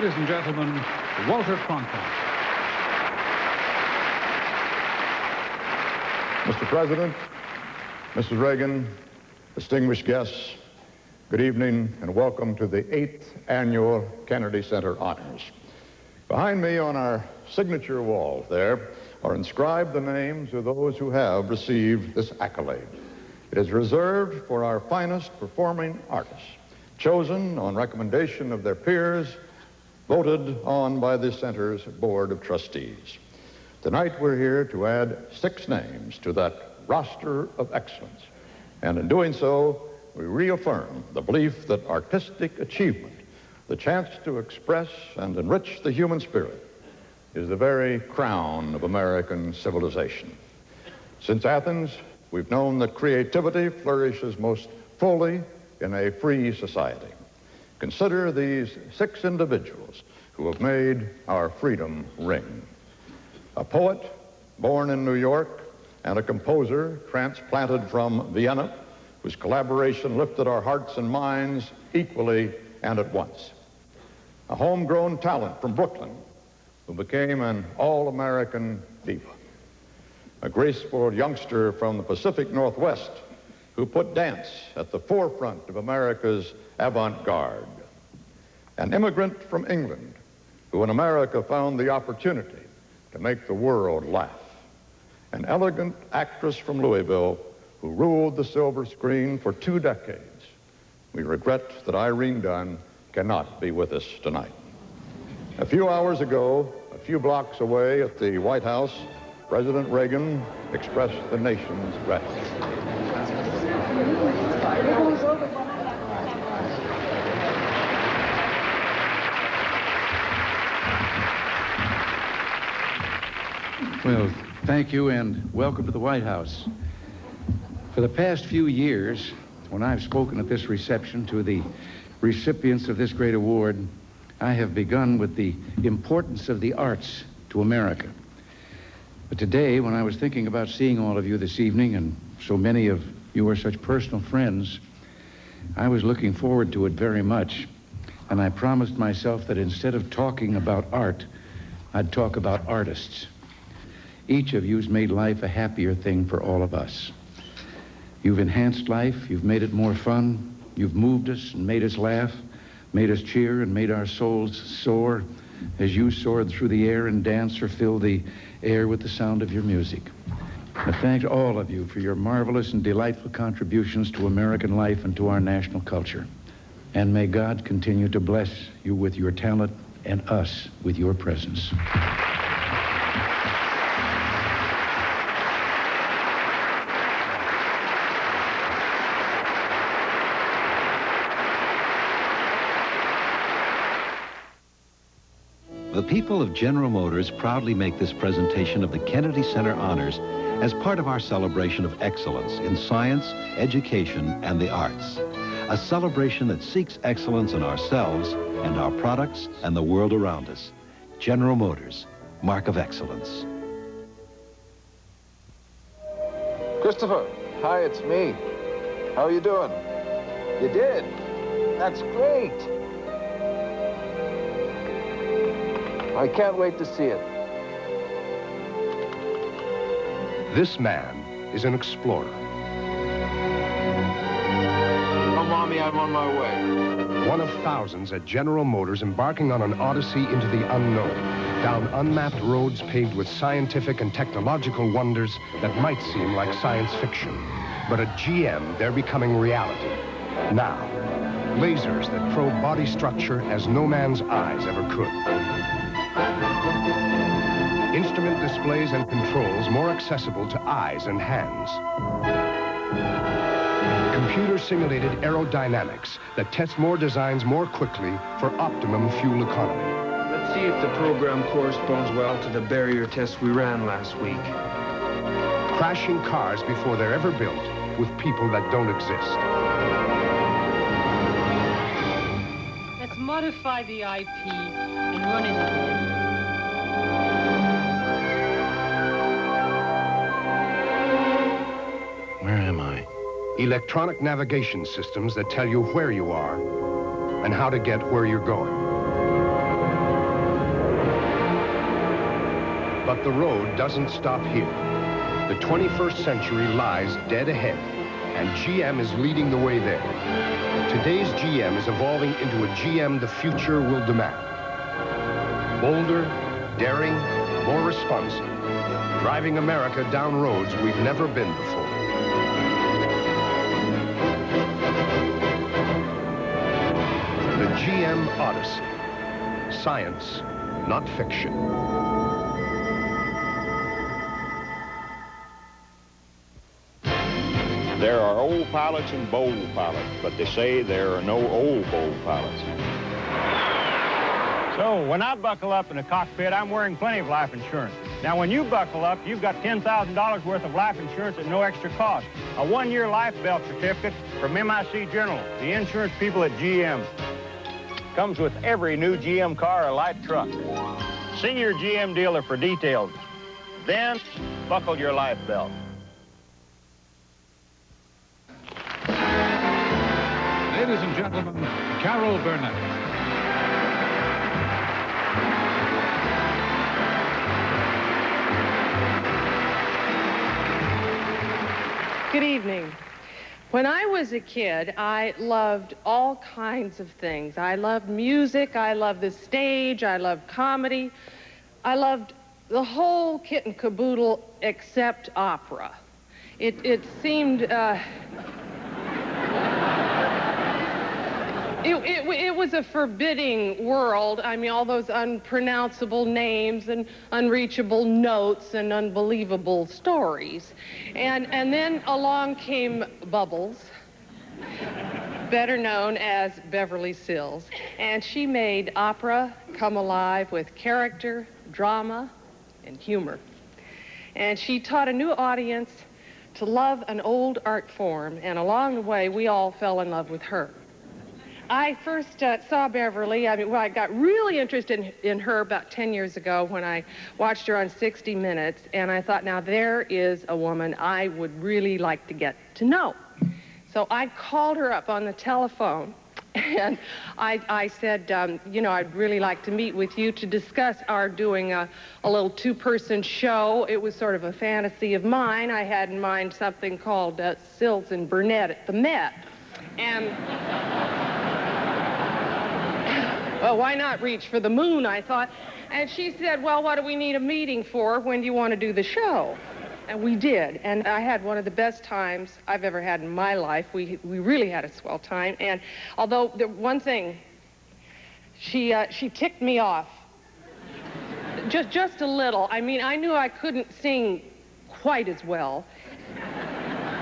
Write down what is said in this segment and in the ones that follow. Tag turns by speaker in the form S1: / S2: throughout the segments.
S1: Ladies and gentlemen, Walter Cronkite.
S2: Mr. President, Mrs. Reagan, distinguished guests, good evening and welcome to the 8th Annual Kennedy Center Honors. Behind me on our signature wall there are inscribed the names of those who have received this accolade. It is reserved for our finest performing artists, chosen on recommendation of their peers, voted on by the Center's Board of Trustees. Tonight we're here to add 6 names to that roster of excellence. And in doing so, we reaffirm the belief that artistic achievement, the chance to express and enrich the human spirit, is the very crown of American civilization. Since Athens, we've known that creativity flourishes most fully in a free society. Consider these 6 individuals who have made our freedom ring. A poet born in New York and a composer transplanted from Vienna, whose collaboration lifted our hearts and minds equally and at once. A homegrown talent from Brooklyn who became an all-American diva. A graceful youngster from the Pacific Northwest who put dance at the forefront of America's avant-garde. An immigrant from England who in America found the opportunity to make the world laugh. An elegant actress from Louisville who ruled the silver screen for 2 decades. We regret that Irene Dunne cannot be with us tonight. A few hours ago, a few blocks away at the White House, President Reagan expressed the nation's gratitude.
S3: Well, thank you and welcome to the White House. For the past few years, when I've spoken at this reception to the recipients of this great award, I have begun with the importance of the arts to America. But today, when I was thinking about seeing all of you this evening, and so many of you are such personal friends, I was looking forward to it very much. And I promised myself that instead of talking about art, I'd talk about artists. Each of you's made life a happier thing for all of us. You've enhanced life, you've made it more fun, you've moved us and made us laugh, made us cheer and made our souls soar as you soared through the air and danced or filled the air with the sound of your music. I thank all of you for your marvelous and delightful contributions to American life and to our national culture. And may God continue to bless you with your talent and us with your presence.
S4: The people of General Motors proudly make this presentation of the Kennedy Center Honors as part of our celebration of excellence in science, education, and the arts. A celebration that seeks excellence in ourselves and our products and the world around us. General Motors, mark of excellence.
S5: Christopher, hi, it's me. How are you doing? You did? That's great. I can't wait to see it.
S6: This man is an explorer.
S5: Oh, Mommy, I'm on my way.
S6: One of thousands at General Motors embarking on an odyssey into the unknown, down unmapped roads paved with scientific and technological wonders that might seem like science fiction. But at GM, they're becoming reality. Now, lasers that probe body structure as no man's eyes ever could. Instrument displays and controls more accessible to eyes and hands. Computer-simulated aerodynamics that test more designs more quickly for optimum fuel economy.
S7: Let's see if the program corresponds well to the barrier tests we ran last week.
S6: Crashing cars before they're ever built with people that don't exist.
S8: Let's modify the IP and run it again.
S3: Where am I?
S6: Electronic navigation systems that tell you where you are and how to get where you're going. But the road doesn't stop here. The 21st century lies dead ahead, and GM is leading the way there. Today's GM is evolving into a GM the future will demand. Bolder, daring, more responsive, driving America down roads we've never been before. The GM Odyssey. Science, not fiction.
S9: There are old pilots and bold pilots, but they say there are no old bold pilots.
S1: So when I buckle up in a cockpit, I'm wearing plenty of life insurance. Now, when you buckle up, you've got $10,000 worth of life insurance at no extra cost. A 1-year life belt certificate from MIC General, the insurance people at GM. Comes with every new GM car or light truck. See your GM dealer for details. Then, buckle your life belt. Ladies and gentlemen, Carol Burnett.
S10: Good evening. When I was a kid, I loved all kinds of things. I loved music, I loved the stage, I loved comedy. I loved the whole kit and caboodle except opera. It seemed... It was a forbidding world. I mean, all those unpronounceable names and unreachable notes and unbelievable stories. And then along came Bubbles, better known as Beverly Sills. And she made opera come alive with character, drama, and humor. And she taught a new audience to love an old art form, and along the way, we all fell in love with her. I first saw Beverly, I got really interested in her about 10 years ago when I watched her on 60 Minutes, and I thought, now there is a woman I would really like to get to know. So I called her up on the telephone, and I said, you know, I'd really like to meet with you to discuss our doing a little two-person show. It was sort of a fantasy of mine. I had in mind something called Sills and Burnett at the Met. And... well, why not reach for the moon, I thought. And she said, well, what do we need a meeting for? When do you want to do the show? And we did. And I had one of the best times I've ever had in my life. We really had a swell time. And although the one thing, she ticked me off. Just a little. I mean, I knew I couldn't sing quite as well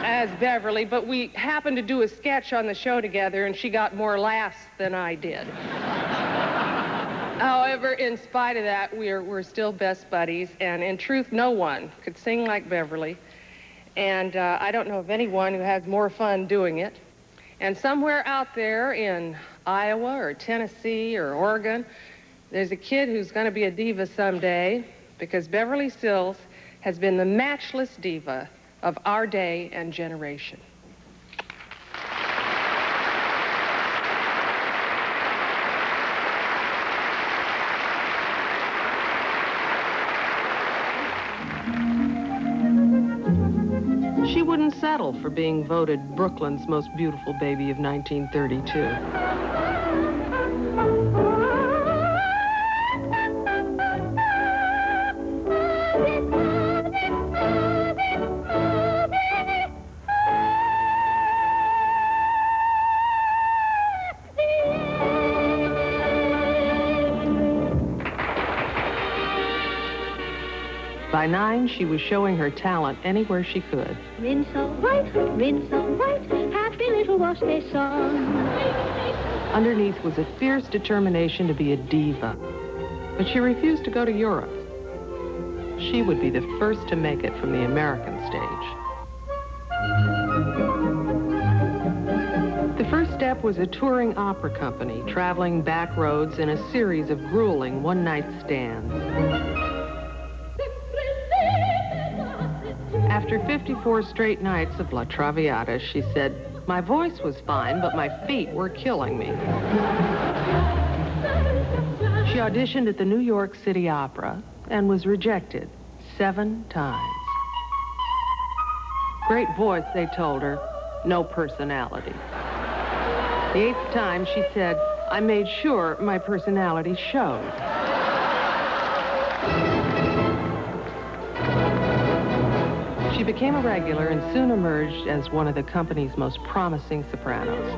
S10: as Beverly, but we happened to do a sketch on the show together, and she got more laughs than I did. However, in spite of that, we're still best buddies, and in truth, no one could sing like Beverly, and I don't know of anyone who has more fun doing it. And somewhere out there in Iowa or Tennessee or Oregon, there's a kid who's going to be a diva someday, because Beverly Sills has been the matchless diva of our day and generation. She wouldn't settle for being voted Brooklyn's most beautiful baby of 1932. By 9, she was showing her talent anywhere she could.
S11: Rinse so white, happy little wash they song.
S10: Underneath was a fierce determination to be a diva, but she refused to go to Europe. She would be the first to make it from the American stage. The first step was a touring opera company, traveling back roads in a series of grueling one-night stands. After 54 straight nights of La Traviata, she said, my voice was fine, but my feet were killing me. She auditioned at the New York City Opera, and was rejected 7 times. Great voice, they told her, no personality. The 8th time, she said, I made sure my personality showed. She became a regular and soon emerged as one of the company's most promising sopranos.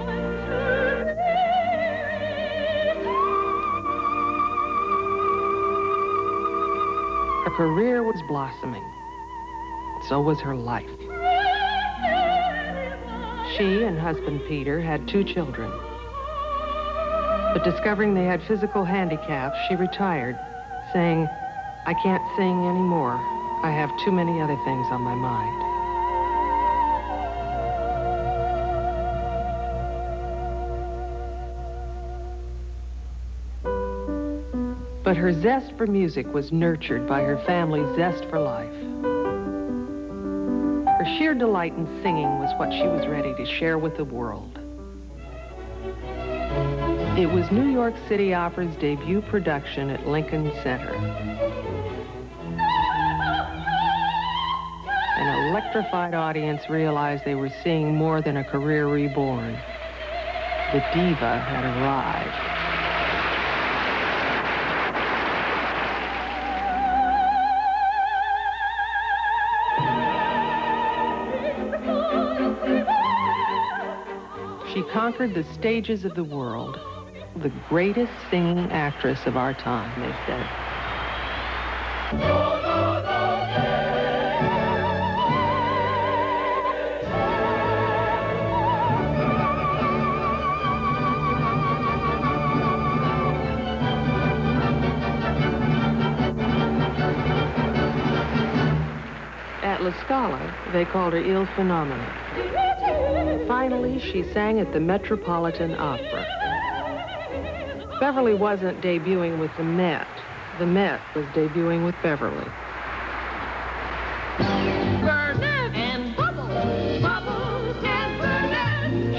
S10: Her career was blossoming. So was her life. She and husband Peter had 2 children. But discovering they had physical handicaps, she retired, saying, I can't sing anymore. I have too many other things on my mind. But her zest for music was nurtured by her family's zest for life. Her sheer delight in singing was what she was ready to share with the world. It was New York City Opera's debut production at Lincoln Center. An electrified audience realized they were seeing more than a career reborn. The diva had arrived. She conquered the stages of the world, the greatest singing actress of our time, they said. At La Scala, they called her Il Fenomeno. Finally, she sang at the Metropolitan Opera. Beverly wasn't debuting with the Met. The Met was debuting with Beverly.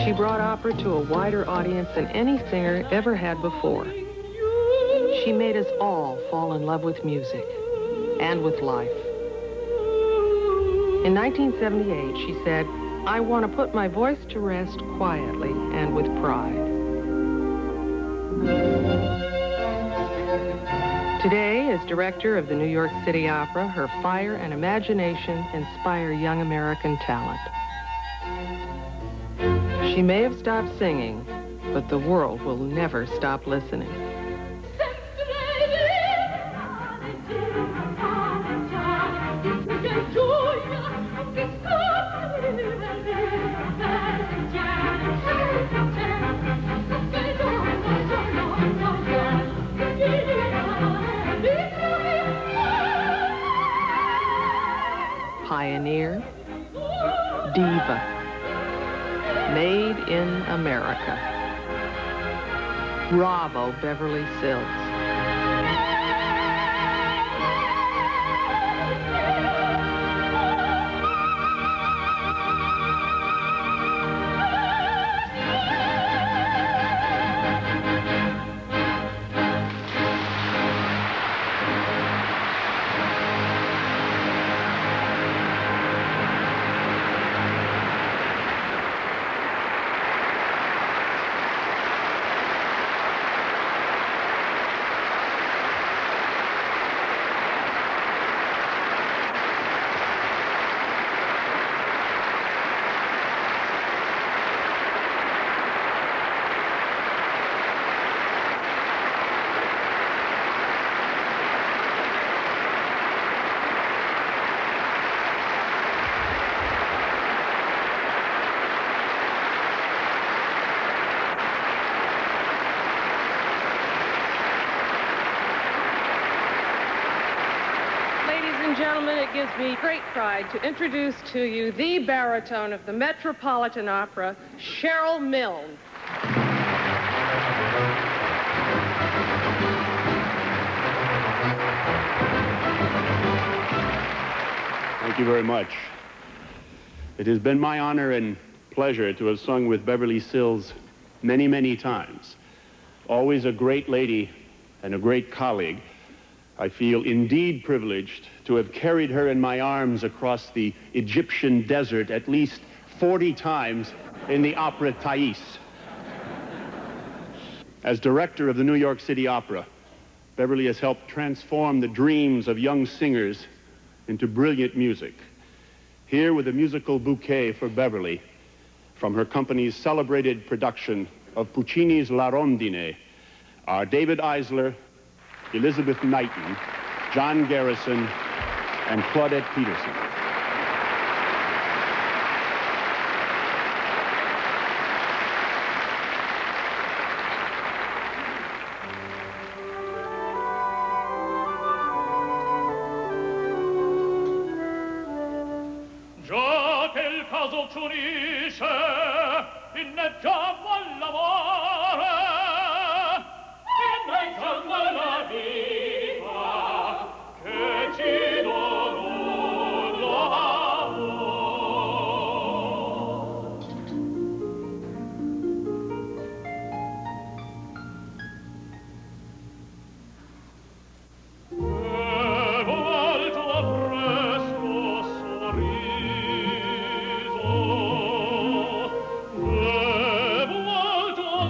S10: She brought opera to a wider audience than any singer ever had before. She made us all fall in love with music and with life. In 1978, she said, I want to put my voice to rest quietly and with pride. Today, as director of the New York City Opera, her fire and imagination inspire young American talent. She may have stopped singing, but the world will never stop listening. Pioneer, diva, made in America. Bravo, Beverly Sills. Gentlemen, it gives me great pride to introduce to you the baritone of the Metropolitan Opera, Cheryl Milne.
S12: Thank you very much. It has been my honor and pleasure to have sung with Beverly Sills many, many times. Always a great lady and a great colleague. I feel indeed privileged to have carried her in my arms across the Egyptian desert at least 40 times in the opera Thais. As director of the New York City Opera, Beverly has helped transform the dreams of young singers into brilliant music. Here with a musical bouquet for Beverly from her company's celebrated production of Puccini's La Rondine are David Eisler, Elizabeth Knighton, John Garrison, and Claudette Peterson.
S13: Già che il caso ci unisce, inneggiamo all'amore, inneggiamo alla vita che ci donò l'amore. E volto a fresco sorriso, e volto a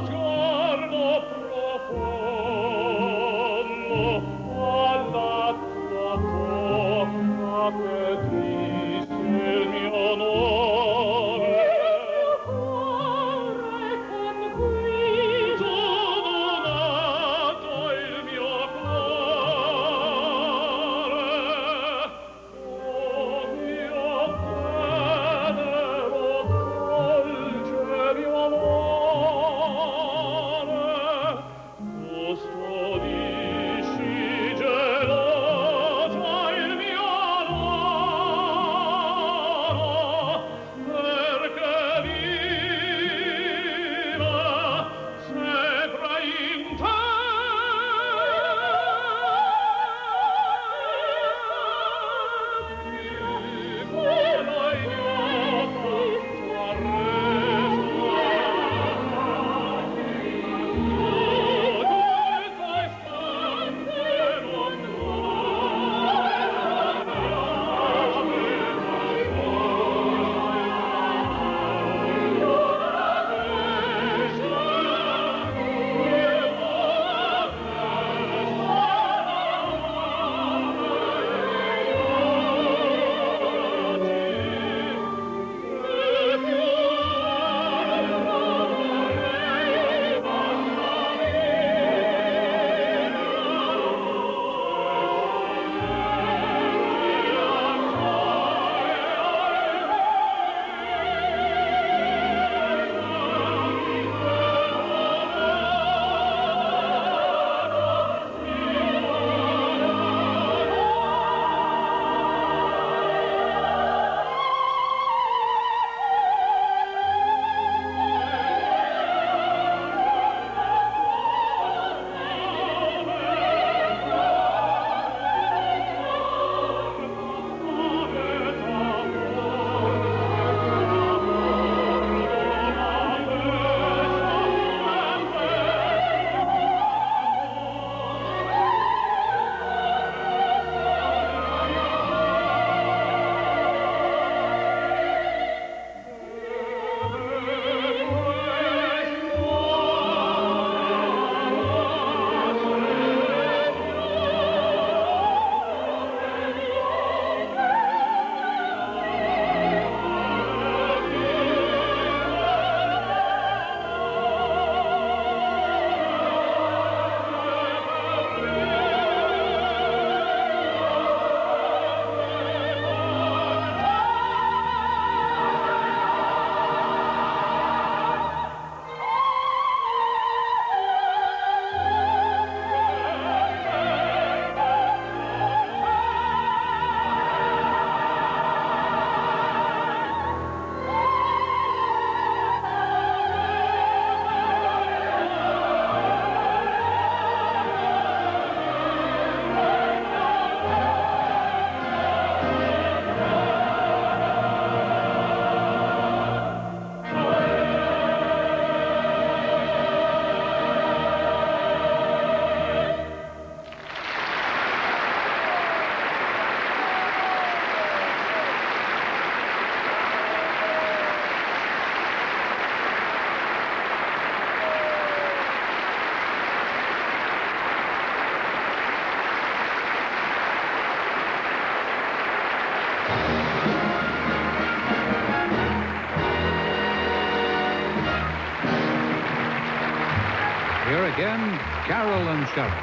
S3: again, Carol and Cheryl.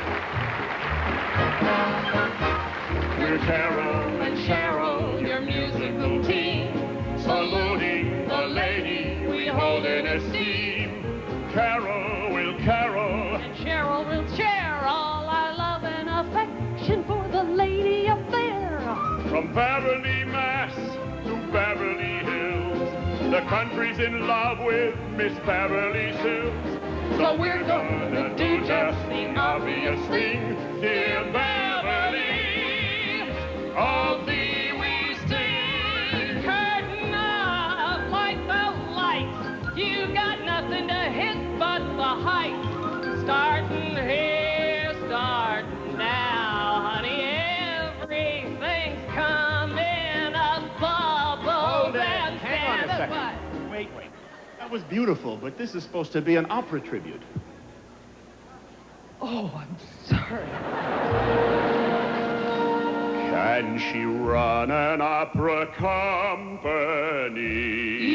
S13: We're Carol and Cheryl, your musical team, saluting the lady we hold in esteem. Carol will carol,
S10: and Cheryl will share all our love and affection for the lady up there.
S13: From Beverly, Mass. to Beverly Hills, the country's in love with Miss Beverly Sills. So we're gonna do just the obvious thing, dear Beverly, of thee we sing.
S10: Curtain up like the lights, you got nothing to hit but the heights. Starting here, starting now, honey, everything's coming up bubbles and
S12: hang on a second. Wait. That was beautiful, but this is supposed to be an opera tribute.
S10: Oh, I'm sorry.
S13: Can she run an opera company?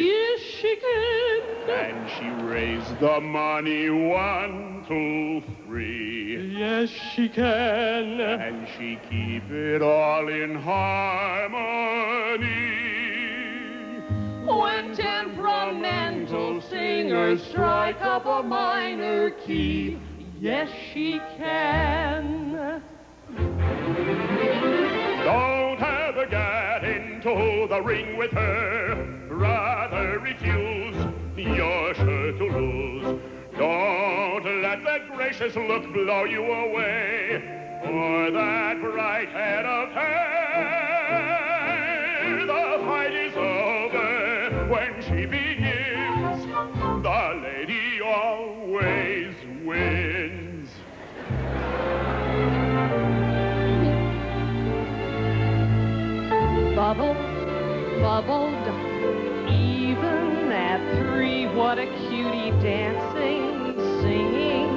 S10: Yes, she can.
S13: Can she raise the money 1, 2, 3?
S10: Yes, she can.
S13: Can she keep it all in harmony?
S10: When temperamental singers strike up a minor key, yes, she can.
S13: Don't ever get into the ring with her. Rather refuse, you're sure to lose. Don't let that gracious look blow you away, or that bright head of hair. The fight is over when she begins. The lady always wins.
S10: Bubble, bubbled, even at 3, what a cutie, dancing, singing,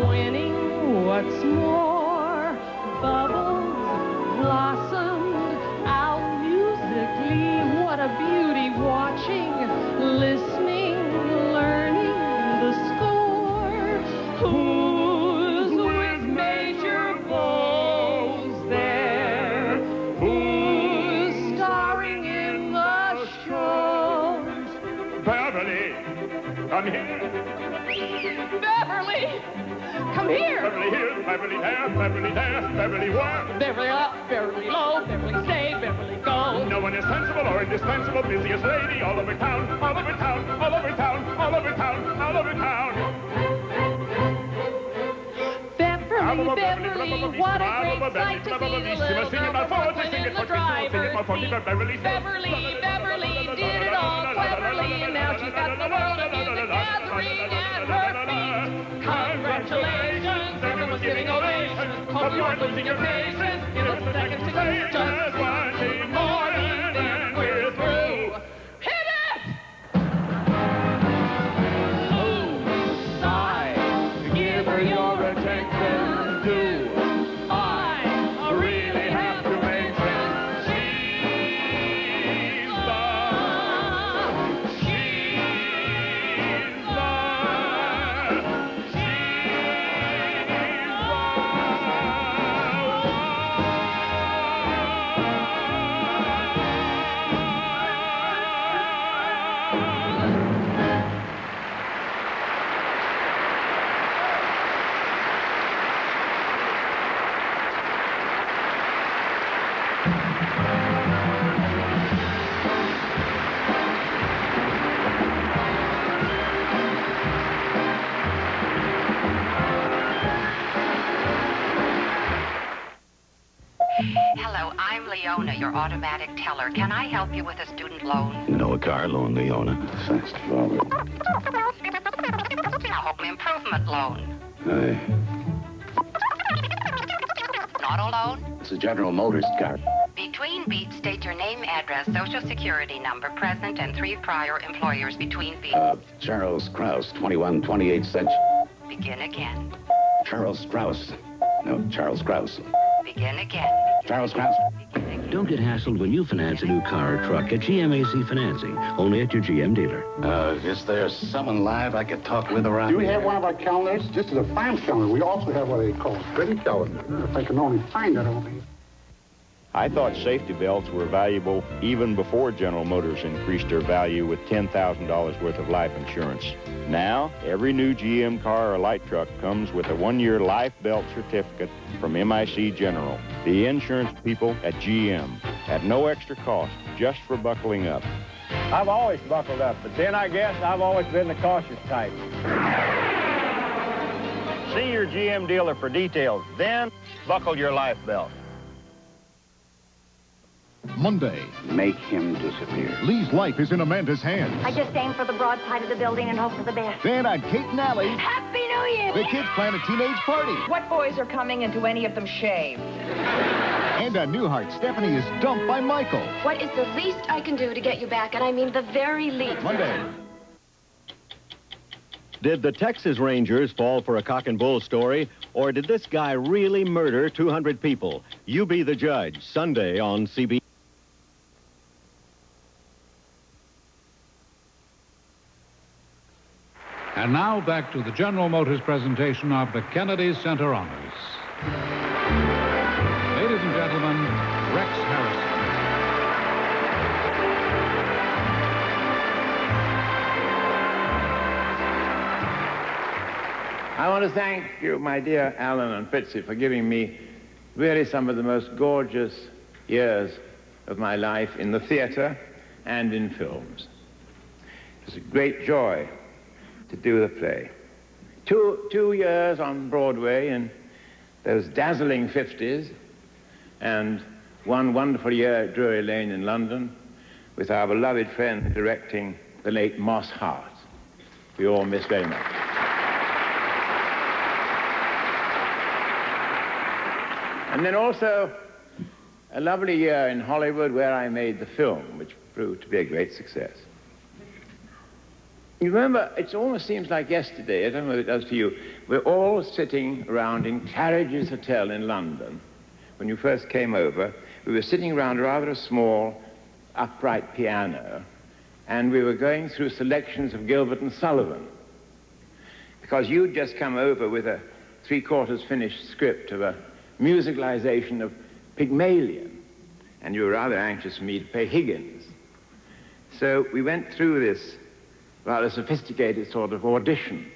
S10: winning, what's more, bubbles, blossomed out musically, what a beauty, watching, listening, learning the score. Who's with Major Bowles there? Who's starring in the show?
S13: Beverly, come here.
S10: Beverly, come here.
S13: Beverly here, Beverly there, Beverly there, Beverly where?
S10: Beverly up, Beverly low, Beverly stay, Beverly go.
S13: No one is sensible or indispensable, busiest lady all over town, all over town, all over town, all over town, all over town.
S10: Beverly, what a great sight to see the little girl Brooklyn in the driver's seat. Beverly, did it all cleverly, and now she's got the world again gathering at her feet. Congratulations, everyone's giving ovations. Hope you aren't losing your patience. Give us a second to just one thing more, and then we're through. Hit it! Oh, sigh, give her your attention.
S14: Hello, I'm Leona, your automatic teller. Can I help you with a student loan?
S15: No, a car loan, Leona. Fast forward.
S14: A home improvement loan.
S15: Aye.
S14: An auto loan?
S15: It's a General Motors car.
S14: Between beats, state your name, address, social security number, present, and 3 prior employers between beats.
S15: Charles Krause, 2128 Century.
S14: Begin again.
S15: Charles Strauss. No, Charles Krause.
S14: Begin again.
S15: Charles Krause.
S14: Begin again.
S15: Don't get hassled when you finance a new car or truck at GMAC Financing, only at your GM dealer. Is there someone live I could talk with around
S16: Do we have one of our calendars? This is a farm calendar. We also have what they call a credit calendar. If I can only find it over here.
S9: I thought safety belts were valuable even before General Motors increased their value with $10,000 worth of life insurance. Now, every new GM car or light truck comes with a 1-year life belt certificate from MIC General, the insurance people at GM, at no extra cost, just for buckling up.
S1: I've always buckled up, but then I guess I've always been the cautious type. See your GM dealer for details, then buckle your life belt.
S17: Monday.
S15: Make him disappear.
S17: Lee's life is in Amanda's hands.
S18: I just aim for the broad side of the building and hope for the best.
S17: Then on Kate and Allie,
S18: Happy New Year!
S17: the kids plan a teenage party.
S19: What boys are coming and do any of them shave?
S17: And on Newhart, Stephanie is dumped by Michael.
S20: What is the least I can do to get you back? And I mean the very least.
S17: Monday.
S21: Did the Texas Rangers fall for a cock and bull story, or did this guy really murder 200 people? You be the judge. Sunday on CBS.
S22: And now back to the General Motors presentation of the Kennedy Center Honors. Ladies and gentlemen, Rex Harrison.
S23: I want to thank you, my dear Alan and Fritzy, for giving me really some of the most gorgeous years of my life in the theater and in films. It was a great joy to do the play. Two years on Broadway in those dazzling 50s, and one wonderful year at Drury Lane in London with our beloved friend directing, the late Moss Hart. We all miss very much. And then also a lovely year in Hollywood where I made the film, which proved to be a great success. You remember, it almost seems like yesterday, I don't know if it does to you, we're all sitting around in Claridge's Hotel in London. When you first came over, we were sitting around rather a small, upright piano, and we were going through selections of Gilbert and Sullivan. Because you'd just come over with a 3/4 finished script of a musicalization of Pygmalion, and you were rather anxious for me to play Higgins. So we went through this rather sophisticated sort of audition.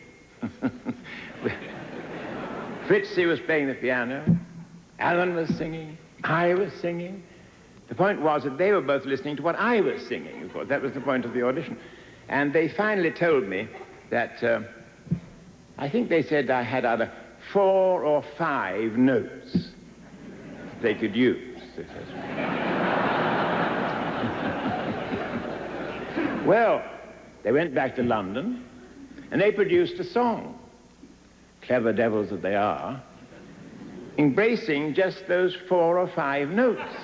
S23: Fritzy was playing the piano, Alan was singing, I was singing. The point was that they were both listening to what I was singing, of course. That was the point of the audition. And they finally told me that, I think they said I had either 4 or 5 notes they could use. Well, they went back to London, and they produced a song, clever devils that they are, embracing just those 4 or 5 notes.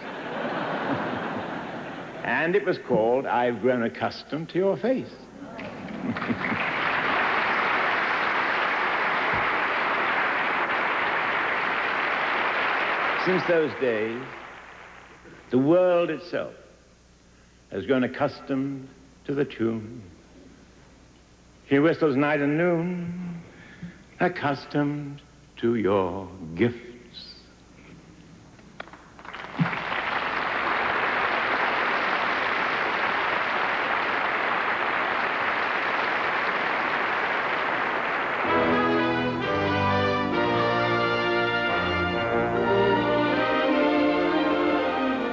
S23: And it was called I've Grown Accustomed to Your Face. Since those days, the world itself has grown accustomed to the tune. She whistles night and noon, accustomed to your gifts.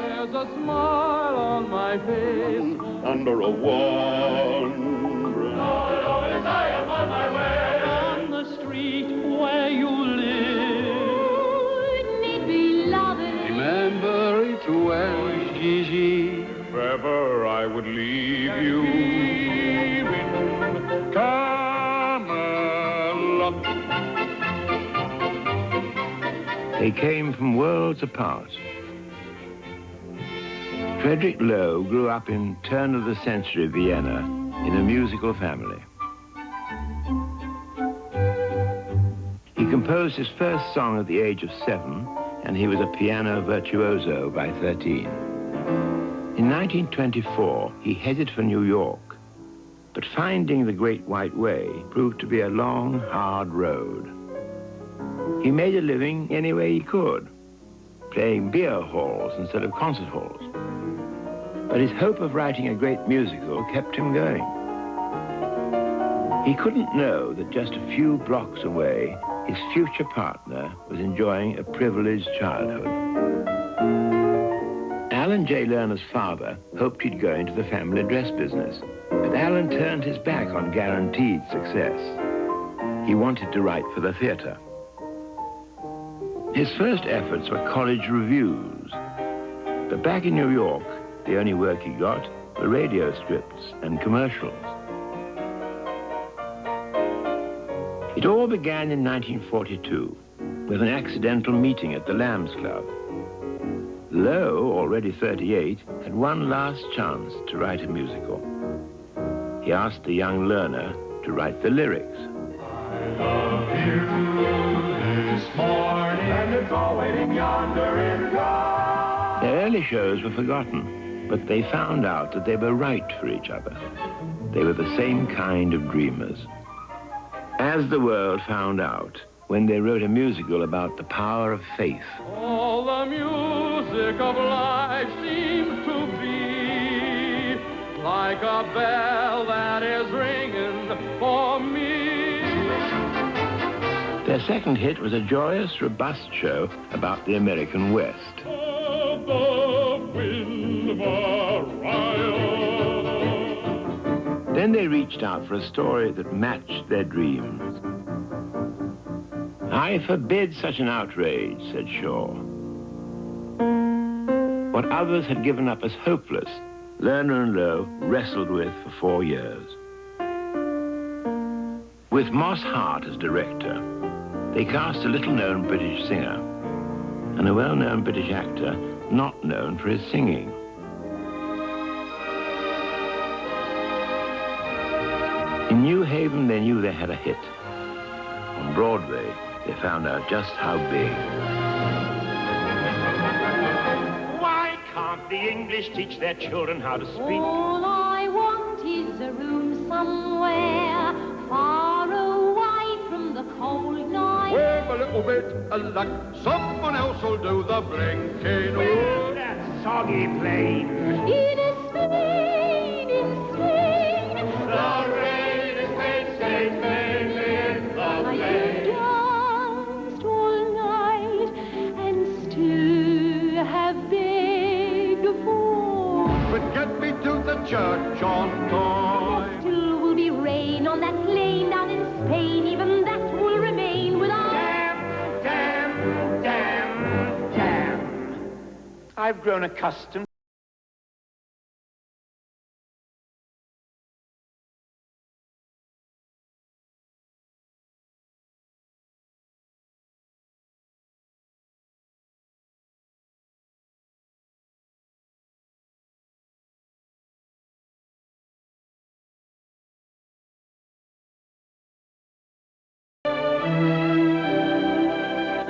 S13: There's a smile on my face under a wandering. Lord, I am on my way on the street where you live.
S11: Wouldn't it be lovely?
S13: Remember it well, Gigi. If ever I would leave you in Camelot.
S23: They came from worlds apart. Frederick Loewe grew up in turn-of-the-century Vienna in a musical family. He composed his first song at the age of 7, and he was a piano virtuoso by 13. 1924, he headed for New York, but finding the Great White Way proved to be a long, hard road. He made a living any way he could, playing beer halls instead of concert halls. But his hope of writing a great musical kept him going. He couldn't know that just a few blocks away, his future partner was enjoying a privileged childhood. Alan J. Lerner's father hoped he'd go into the family dress business, but Alan turned his back on guaranteed success. He wanted to write for the theater. His first efforts were college reviews, but back in New York, the only work he got were radio scripts and commercials. It all began in 1942 with an accidental meeting at the Lambs Club. Lowe, already 38, had one last chance to write a musical. He asked the young Lerner to write the lyrics.
S13: I love you this morning, and it's all waiting yonder in God.
S23: Their early shows were forgotten, but they found out that they were right for each other. They were the same kind of dreamers. As the world found out when they wrote a musical about the power of faith.
S13: All the music of life seems to be like a bell that is ringing for me.
S23: Their second hit was a joyous, robust show about the American West. Then they reached out for a story that matched their dreams. I forbid such an outrage, said Shaw. What others had given up as hopeless, Lerner and Lowe wrestled with for 4 years. With Moss Hart as director, they cast a little-known British singer and a well-known British actor not known for his singing. In New Haven, they knew they had a hit. On Broadway, they found out just how big.
S2: Why can't the English teach their children how to speak?
S11: All I want is a room somewhere far away from the cold night.
S13: With a little bit of luck, someone else will do the blinking.
S2: Where's that soggy plane?
S11: In Spain,
S13: The rain is mainly in the plain.
S11: danced all night and still have begged for.
S13: But get me to the church on time.
S11: There still will be rain on that lane down in Spain. Even that will remain without.
S2: Damn. I've grown accustomed.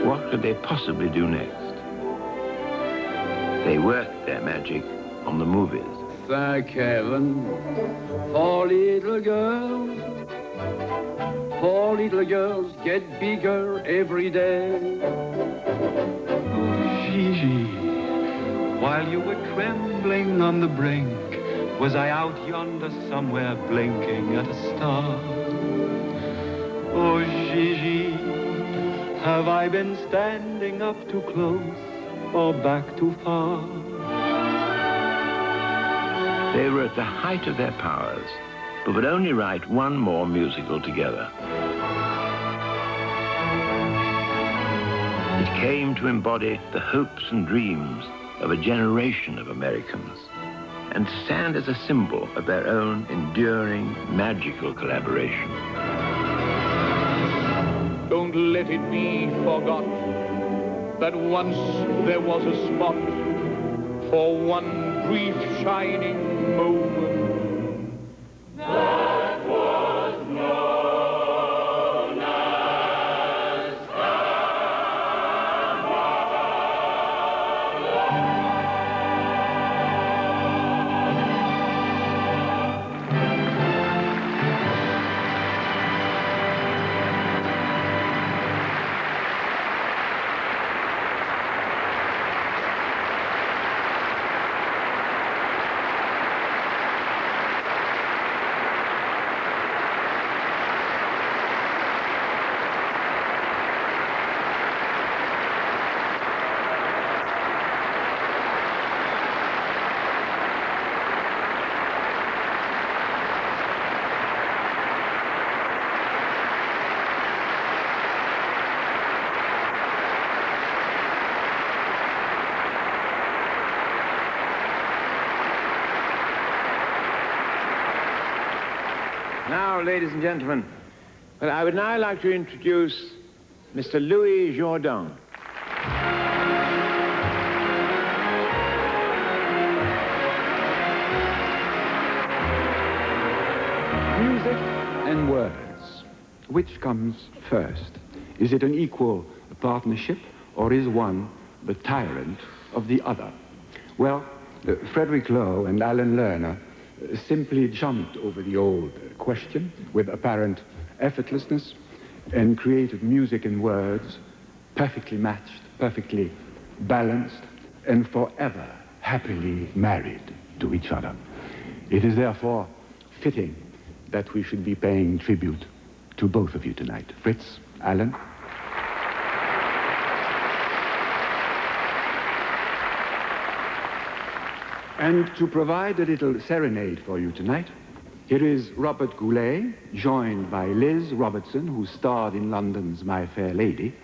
S23: What could they possibly do next? They worked their magic on the movies.
S3: Thank heaven for little girls. 4 little girls get bigger every day.
S4: Oh, Gigi, while you were trembling on the brink, was I out yonder somewhere blinking at a star? Oh, Gigi, have I been standing up too close or back too far?
S23: They were at the height of their powers, but would only write one more musical together. It came to embody the hopes and dreams of a generation of Americans and to stand as a symbol of their own enduring, magical collaboration.
S13: Don't let it be forgot that once there was a spot for one brief shining moment. That was known as
S23: Now, ladies and gentlemen, well, I would now like to introduce Mr. Louis Jourdan.
S5: Music and words. Which comes first? Is it an equal partnership, or is one the tyrant of the other? Well, Frederick Lowe and Alan Lerner simply jumped over the old question with apparent effortlessness and created music and words perfectly matched, perfectly balanced, and forever happily married to each other. It is therefore fitting that we should be paying tribute to both of you tonight. Fritz, Alan. And to provide a little serenade for you tonight, here is Robert Goulet, joined by Liz Robertson, who starred in London's My Fair Lady,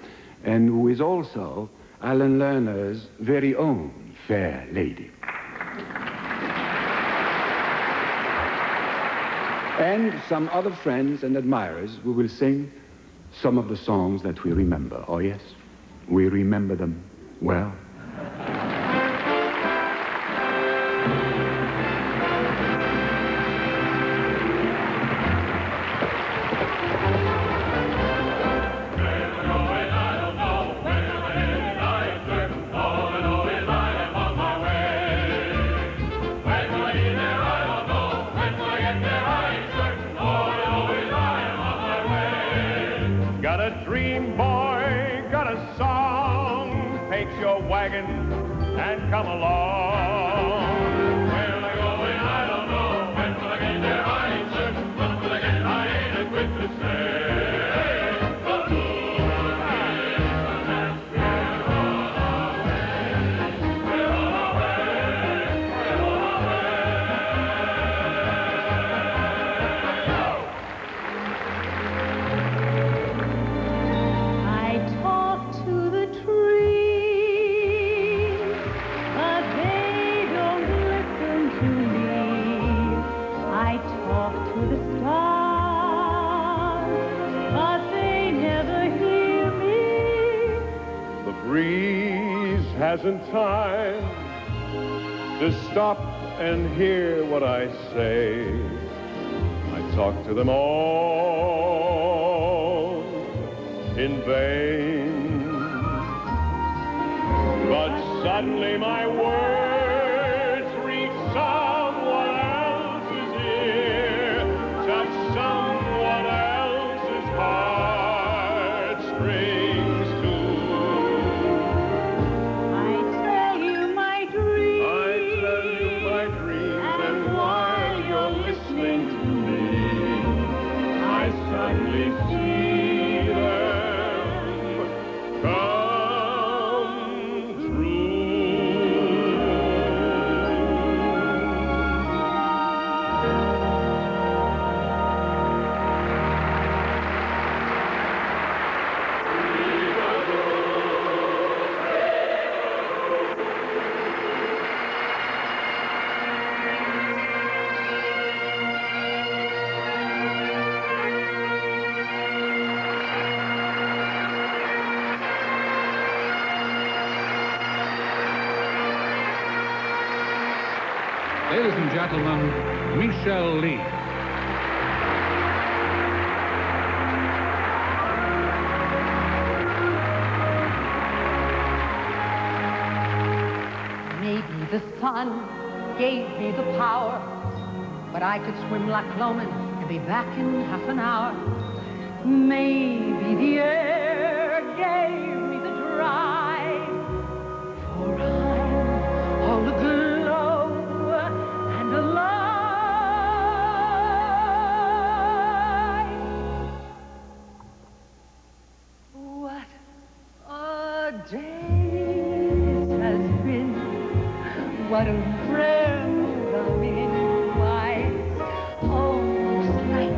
S5: and who is also Alan Lerner's very own Fair Lady. And some other friends and admirers who will sing some of the songs that we remember. Oh yes, we remember them well.
S1: Got a dream, boy, got a song. Take your wagon and come along. Where am I going? I don't know. When will I get there? I ain't certain. When will I get there? I ain't equipped to say. Hasn't time to stop and hear what I say. I talk to them all in vain. But suddenly my words reach someone else's ear, touch someone else's heartstrings too. Suddenly see them come true.
S22: Ladies and gentlemen, Michelle Lee.
S7: Maybe the sun gave me the power, but I could swim like Loman and be back in half an hour. Maybe the air gave me the drive, for I'm all aglow and alive. What a day this has been, what a rare mood I'm in. Why, it's almost like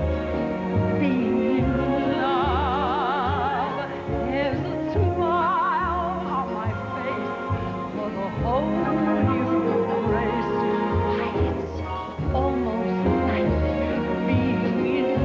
S7: being in love. There's a smile on my face for the whole new race. Why, it's almost like being in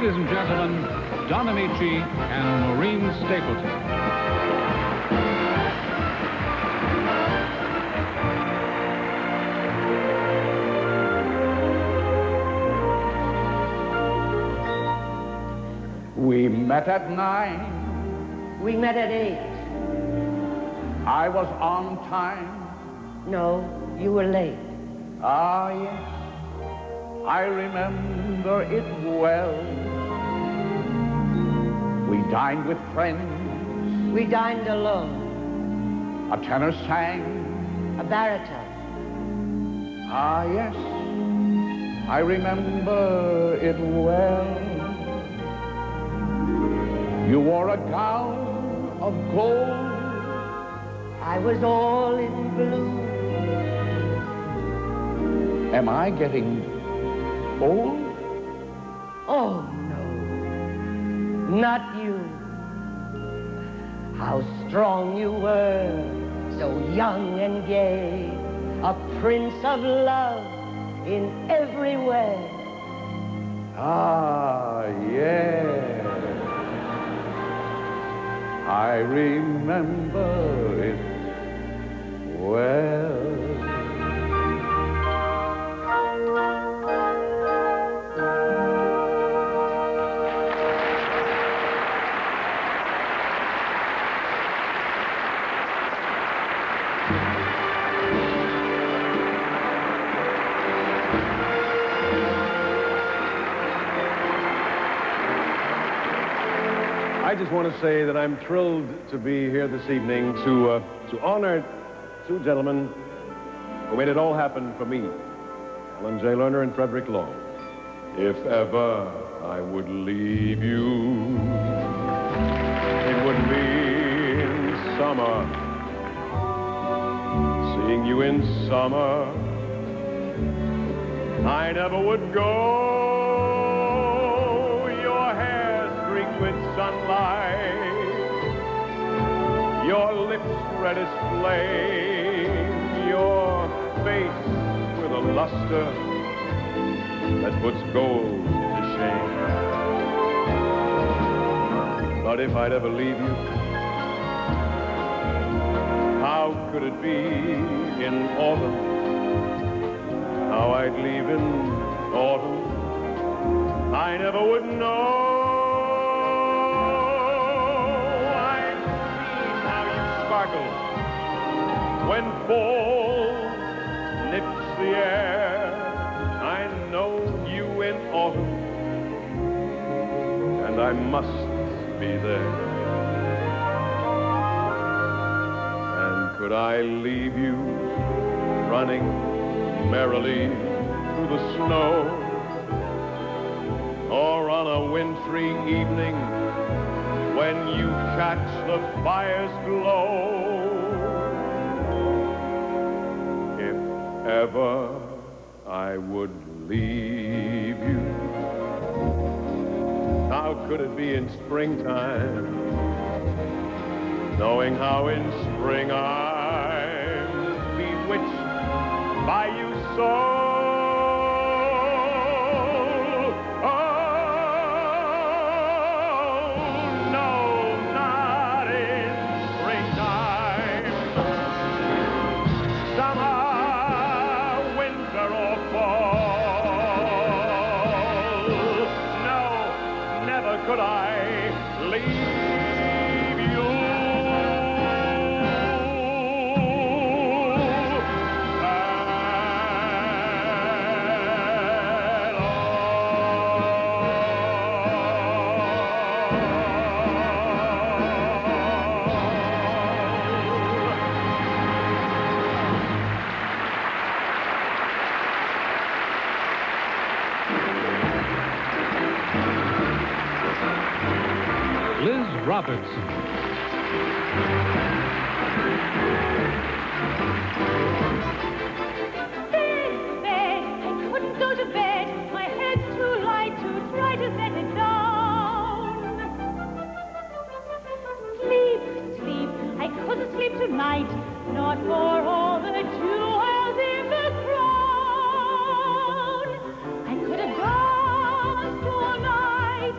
S22: Ladies and gentlemen, Don Amici and Maureen Stapleton.
S3: We met at 9.
S7: We met at 8.
S3: I was on time.
S7: No, you were late.
S3: Ah, yes. I remember it well. We dined with friends.
S7: We dined alone.
S3: A tenor sang.
S7: A baritone.
S3: Ah, yes. I remember it well. You wore a gown of gold.
S7: I was all in blue.
S3: Am I getting old?
S7: Oh, no. Not you. How strong you were, so young and gay. A prince of love in every way.
S3: Ah, yes. I remember it well.
S6: I just want to say that I'm thrilled to be here this evening to honor two gentlemen who made it all happen for me, Ellen J. Lerner and Frederick Law. If ever I would leave you, it would be in summer, seeing you in summer. I never would go. With sunlight, your lips red as flame, your face with a luster that puts gold to shame. But if I'd ever leave you, how could it be in autumn? How I'd leave in autumn, I never would know. When fall nips the air, I know you in autumn, and I must be there. And could I leave you running merrily through the snow, or on a wintry evening when you catch the fire's glow? Ever I would leave you, how could it be in springtime, knowing how in spring I'm bewitched by you so? Could I leave you at
S22: Liz Robertson.
S11: Bed, I couldn't go to bed. My head's too light to try to set it down. Sleep, sleep, I couldn't sleep tonight, not for all the jewels in the crown. I could have danced all night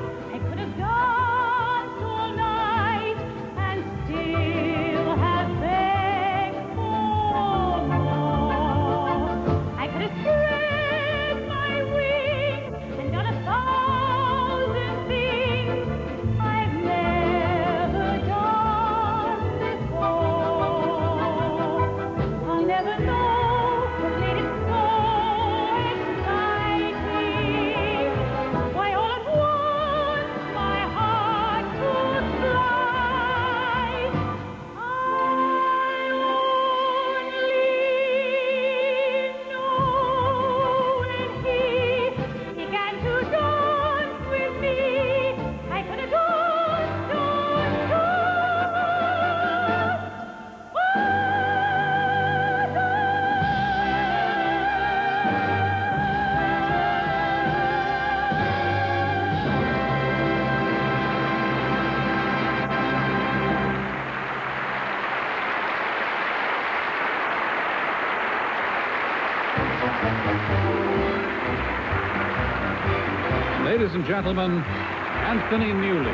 S22: Ladies and gentlemen, Anthony Newley.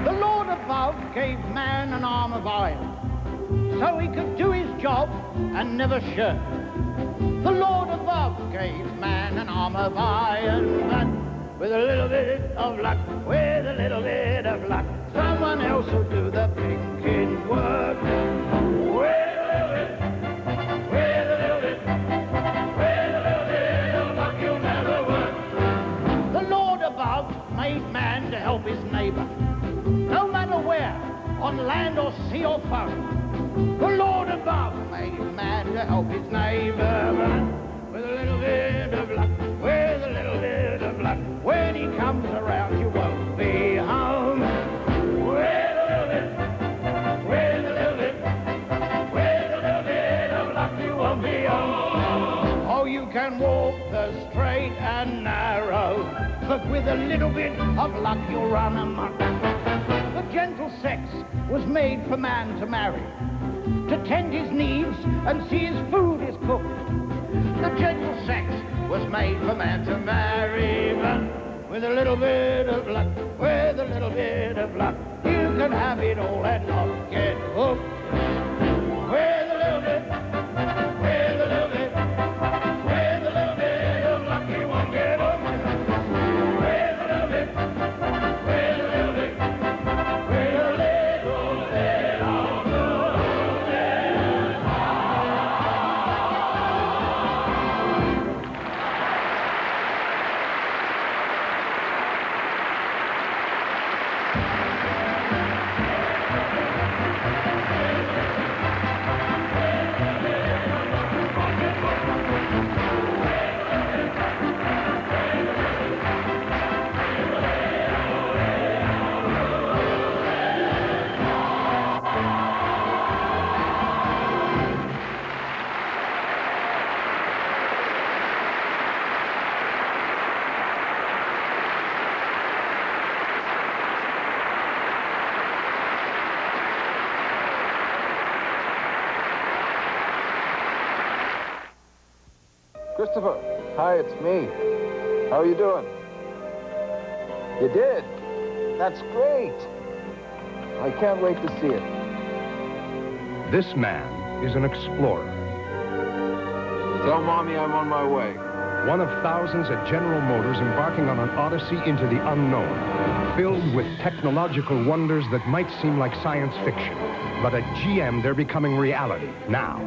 S8: The Lord above gave man an arm of iron, so he could do his job and never shirk. The Lord above gave man an arm of iron, but with a little bit of luck, with a little bit of luck, someone else will do the thinking work. With a little bit, with a little bit, with a little bit of luck, you'll never work. The Lord above made man to help his neighbor, no matter where, on land or sea or foam. The Lord above made man to help his neighbor, but with a little bit of luck, with a little bit of luck, when he comes around you won't be home. With a little bit, with a little bit, with a little bit of luck you won't be home. Oh, you can walk the straight and narrow, but with a little bit of luck you'll run amok. The gentle sex was made for man to marry, to tend his needs and see his food is cooked. The gentle sex was made for man to marry, but with a little bit of luck, with a little bit of luck, you can have it all and not get hooked. With a little bit, with a little bit, with a little bit of luck, you won't get hooked. With a little bit, with a little bit, with a little bit of luck.
S10: Christopher, hi, it's me. How are you doing? You did? That's great. I can't wait to see it.
S12: This man is an explorer.
S10: Tell Mommy I'm on my way.
S12: One of thousands at General Motors embarking on an odyssey into the unknown, filled with technological wonders that might seem like science fiction. But at GM, they're becoming reality now.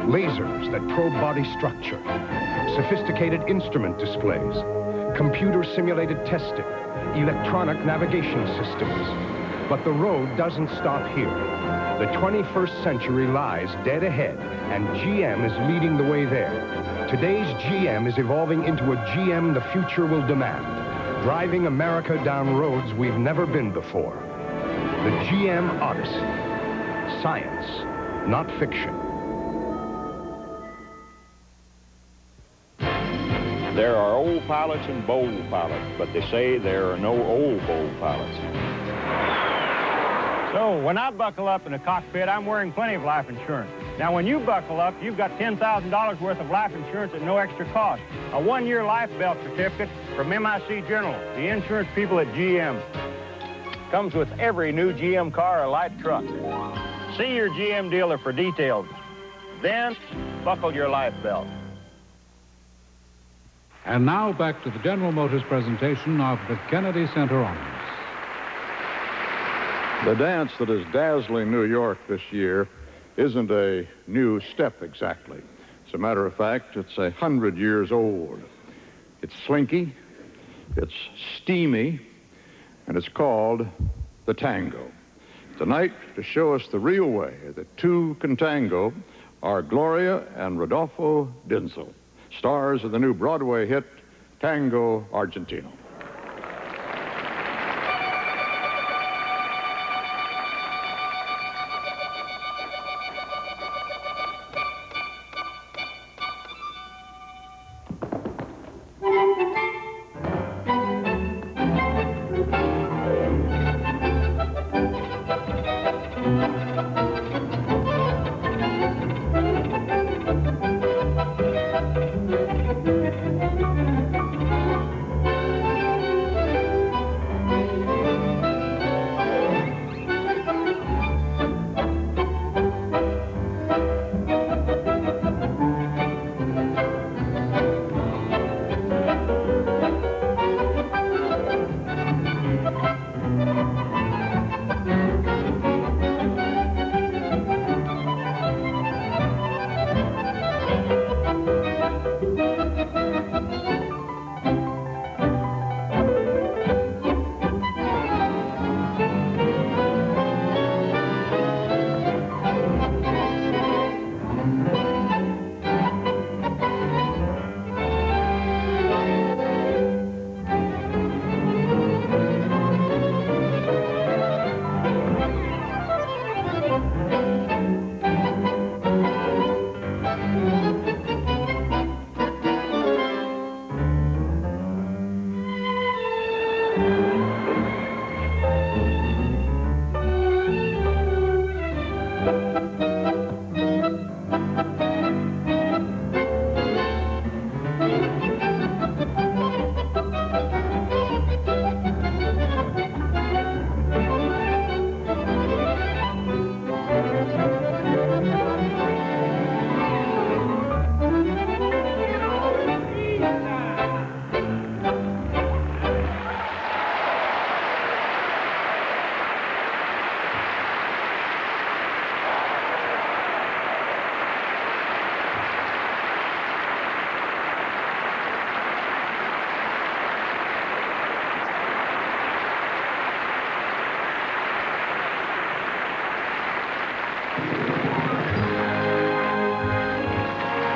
S12: Lasers that probe body structure, sophisticated instrument displays, computer-simulated testing, electronic navigation systems. But the road doesn't stop here. The 21st century lies dead ahead, and GM is leading the way there. Today's GM is evolving into a GM the future will demand, driving America down roads we've never been before. The GM Odyssey. Science, not fiction.
S9: There are old pilots and bold pilots, but they say there are no old bold pilots.
S1: So when I buckle up in a cockpit, I'm wearing plenty of life insurance. Now, when you buckle up, you've got $10,000 worth of life insurance at no extra cost. A 1-year life belt certificate from MIC General, the insurance people at GM. Comes with every new GM car or light truck. See your GM dealer for details. Then, buckle your life belt.
S22: And now back to the General Motors presentation of the Kennedy Center Honors.
S14: The dance that is dazzling New York this year isn't a new step exactly. As a matter of fact, it's 100 years old. It's slinky, it's steamy, and it's called the tango. Tonight, to show us the real way that two can tango, are Gloria and Rodolfo Dinzel, stars of the new Broadway hit Tango Argentino.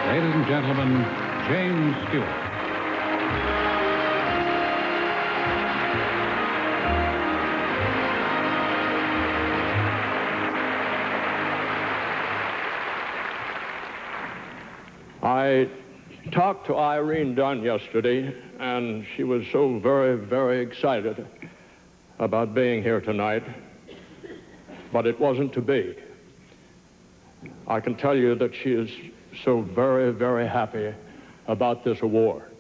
S22: Ladies and gentlemen, James Stewart.
S15: I talked to Irene Dunn yesterday, and she was so very, very excited about being here tonight, but it wasn't to be. I can tell you that she is so very, very happy about this award.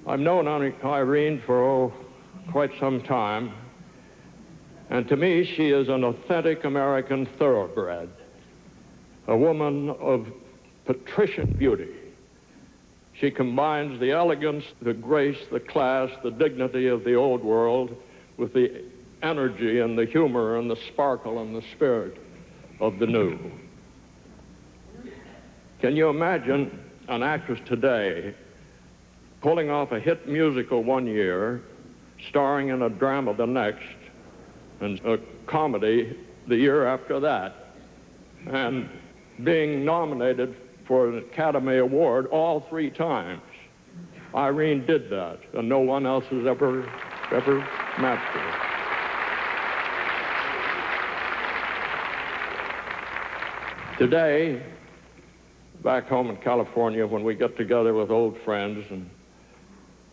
S15: I've known Irene for quite some time, and to me, she is an authentic American thoroughbred, a woman of patrician beauty. She combines the elegance, the grace, the class, the dignity of the old world with the energy and the humor and the sparkle and the spirit of the new. Can you imagine an actress today pulling off a hit musical one year, starring in a drama the next, and a comedy the year after that, and being nominated for an Academy Award all 3 times? Irene did that, and no one else has ever matched her. Today, back home in California, when we get together with old friends and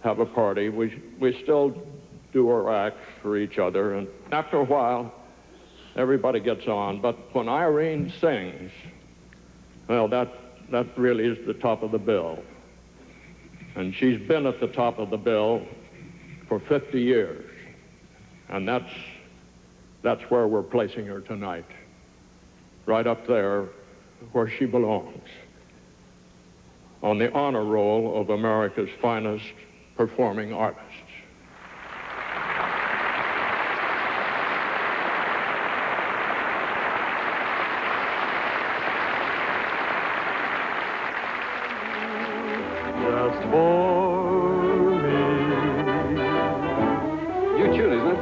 S15: have a party, we still do our act for each other, and after a while, everybody gets on. But when Irene sings, well, that really is the top of the bill. And she's been at the top of the bill for 50 years. And that's where we're placing her tonight. Right up there where she belongs. on the honor roll of America's finest performing artists.
S4: Just for me.
S5: Your tune, isn't it?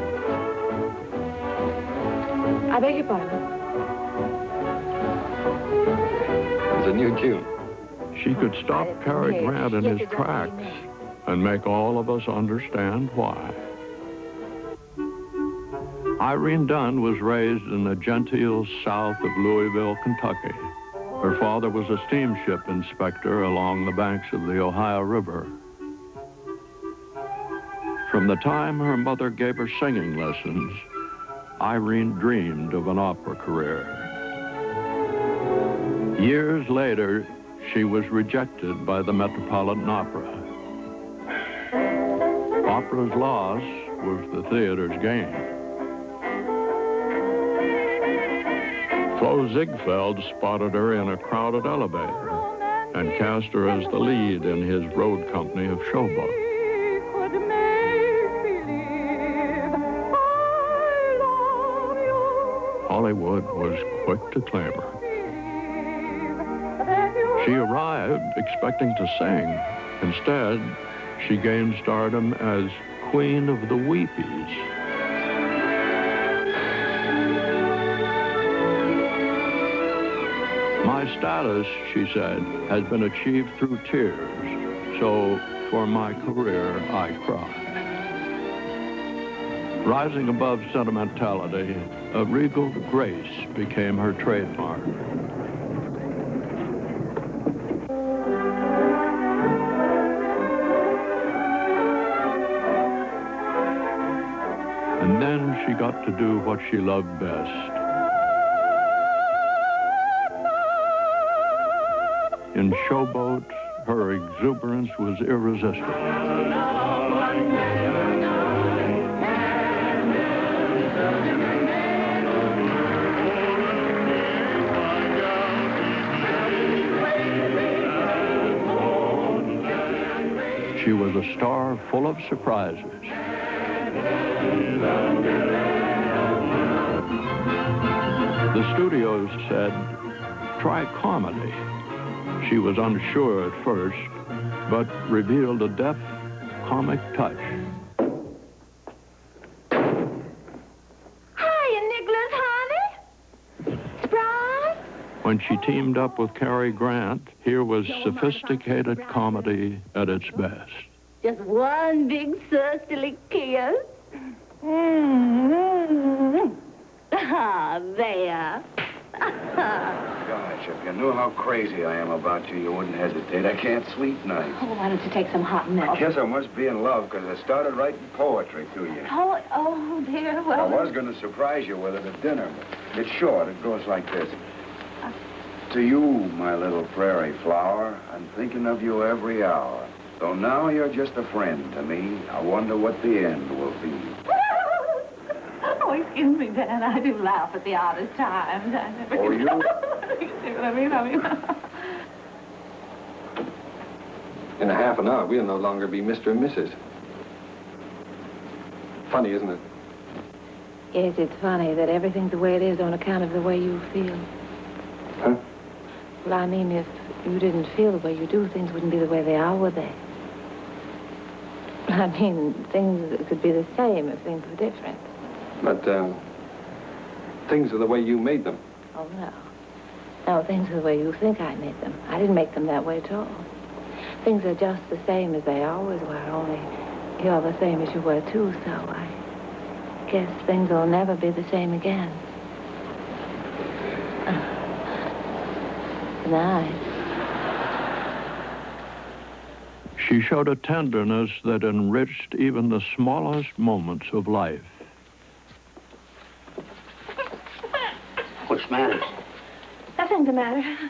S16: I beg your pardon.
S5: It's a new tune.
S22: She could stop Cary Grant in his tracks and make all of us understand why. Irene Dunn was raised in the genteel south of Louisville, Kentucky. Her father was a steamship inspector along the banks of the Ohio River. From the time her mother gave her singing lessons, Irene dreamed of an opera career. Years later, she was rejected by the Metropolitan Opera. Opera's loss was the theater's gain. Flo Ziegfeld spotted her in a crowded elevator and cast her as the lead in his road company of Showboat. Hollywood was quick to claim her. She arrived expecting to sing. Instead, she gained stardom as Queen of the Weepies. My status, she said, has been achieved through tears, so for my career, I cry. Rising above sentimentality, a regal grace became her trademark. And then she got to do what she loved best. In Showboat, her exuberance was irresistible. She was a star full of surprises. The studios said, try comedy. She was unsure at first, but revealed a deft, comic touch.
S16: Hiya, Nicholas, honey. Surprise?
S22: When she teamed up with Cary Grant, here was sophisticated comedy at its best.
S16: Just one big thirstily kiss. Mm-hmm. Ah, there.
S3: Gosh, if you knew how crazy I am about you, you wouldn't hesitate. I can't sleep nights.
S16: Oh, why don't you take some hot milk?
S3: I guess I must be in love, because I started writing poetry to you.
S16: Oh, dear, well...
S3: I was going to surprise you with it at dinner, but it's short. It goes like this. To you, my little prairie flower, I'm thinking of you every hour. Though now you're just a friend to me, I wonder what the end will be.
S16: Oh, excuse me, Dan. I do laugh at the oddest times. I never...
S3: Oh, you?
S16: You see what I mean?
S5: In a half an hour, we'll no longer be Mr. and Mrs. Funny, isn't it?
S16: Yes, it's funny that everything's the way it is on account of the way you feel.
S5: Huh?
S16: Well, I mean, if you didn't feel the way you do, things wouldn't be the way they are, would they? I mean, things could be the same if things were different.
S5: But, things are the way you made them.
S16: Oh, no. No, things are the way you think I made them. I didn't make them that way at all. Things are just the same as they always were, only you're the same as you were, too, so I guess things will never be the same again. Good night.
S22: She showed a tenderness that enriched even the smallest moments of life.
S16: What's the matter? Nothing the matter.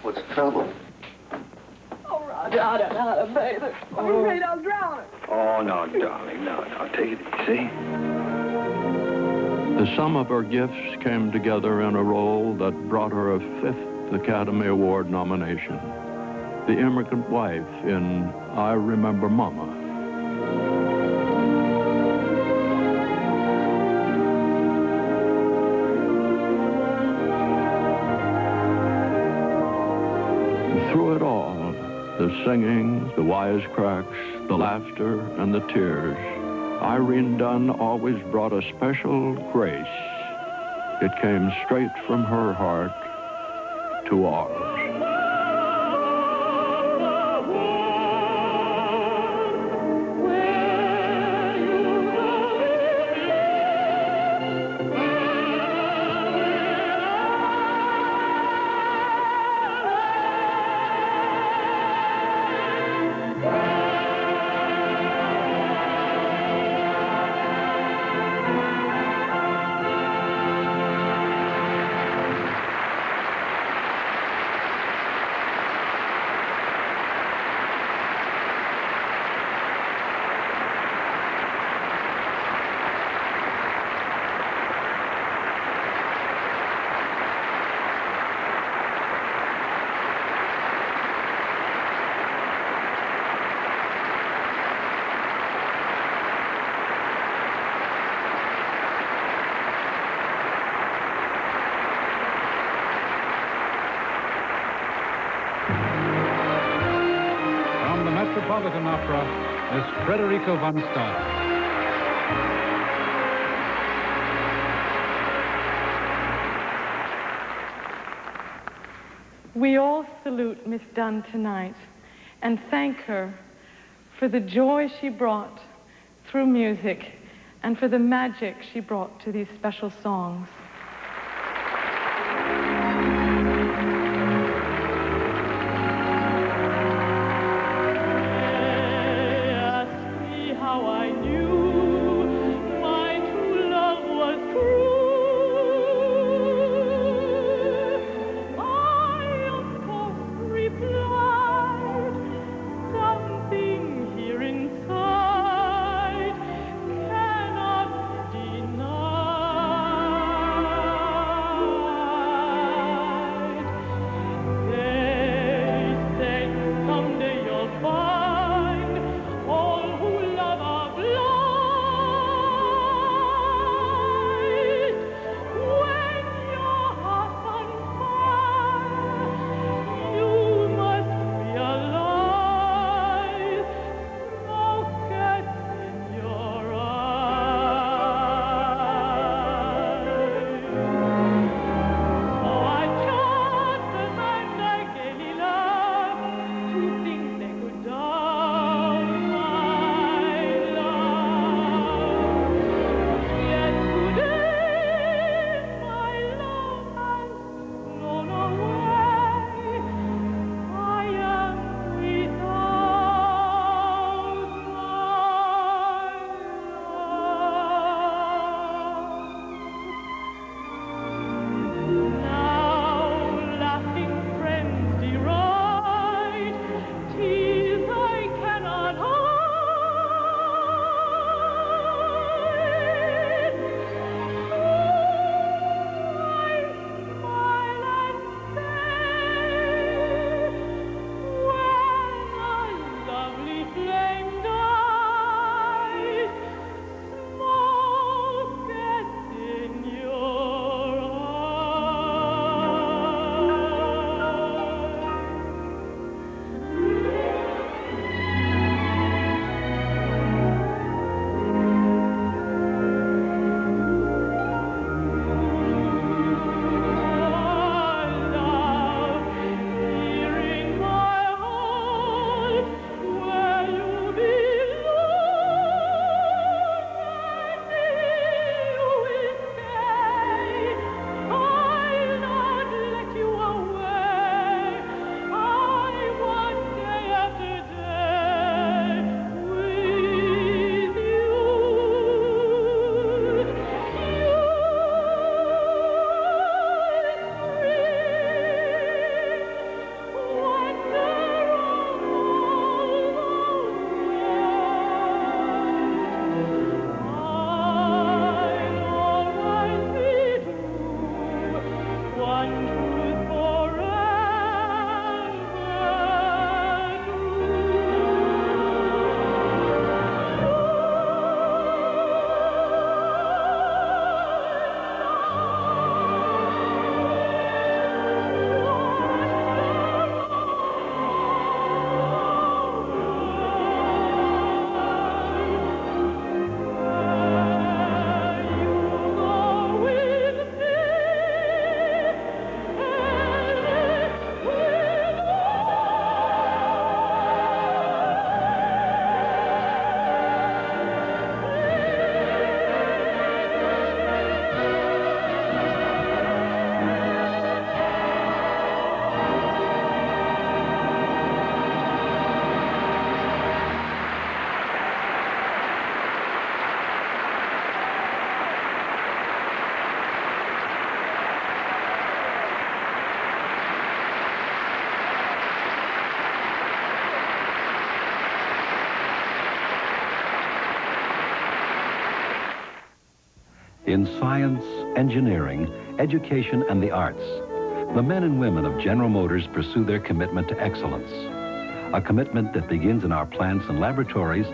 S10: What's the trouble?
S16: Oh, Rod,
S18: I don't know how to bathe her. I'm afraid I'll drown her.
S22: Oh, no, darling, no, take it easy. The sum of her gifts came together in a role that brought her a 5th Academy Award nomination. The immigrant wife in I Remember Mama. Through it all, the singing, the wisecracks, the laughter, and the tears, Irene Dunne always brought a special grace. It came straight from her heart to ours.
S19: From the Metropolitan Opera, Miss Frederica von Starr.
S20: We all salute Miss Dunne tonight and thank her for the joy she brought through music and for the magic she brought to these special songs. Inside cannot deny.
S2: In science, engineering, education, and the arts, the men and women of General Motors pursue their commitment to excellence. A commitment that begins in our plants and laboratories